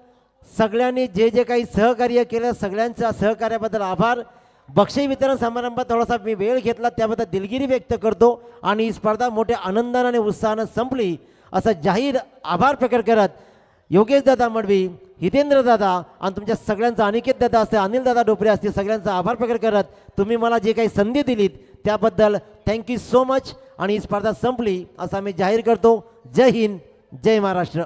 सगळ्यांनी जे जे काही सहकार्य केलं सगळ्यांच्या सहकार्याबद्दल आभार. बक्षीस वितरण समारंभात थोडासा मी वेळ घेतला त्याबद्दल दिलगिरी व्यक्त करतो. आणि ही स्पर्धा मोठ्या आनंदाने आणि उत्साहानं संपली असं जाहीर आभार प्रकट करत योगेश दादा मडवी, हितेंद्र दादा आणि तुमच्या सगळ्यांचा अनिकेत दादा असते, अनिल दादा डोपरे असतील, सगळ्यांचा आभार प्रकट करत तुम्ही मला जे काही संधी दिलीत त्याबद्दल थँक्यू सो मच. आणि ही स्पर्धा संपली असं आम्ही जाहीर करतो. जय हिंद, जय महाराष्ट्र.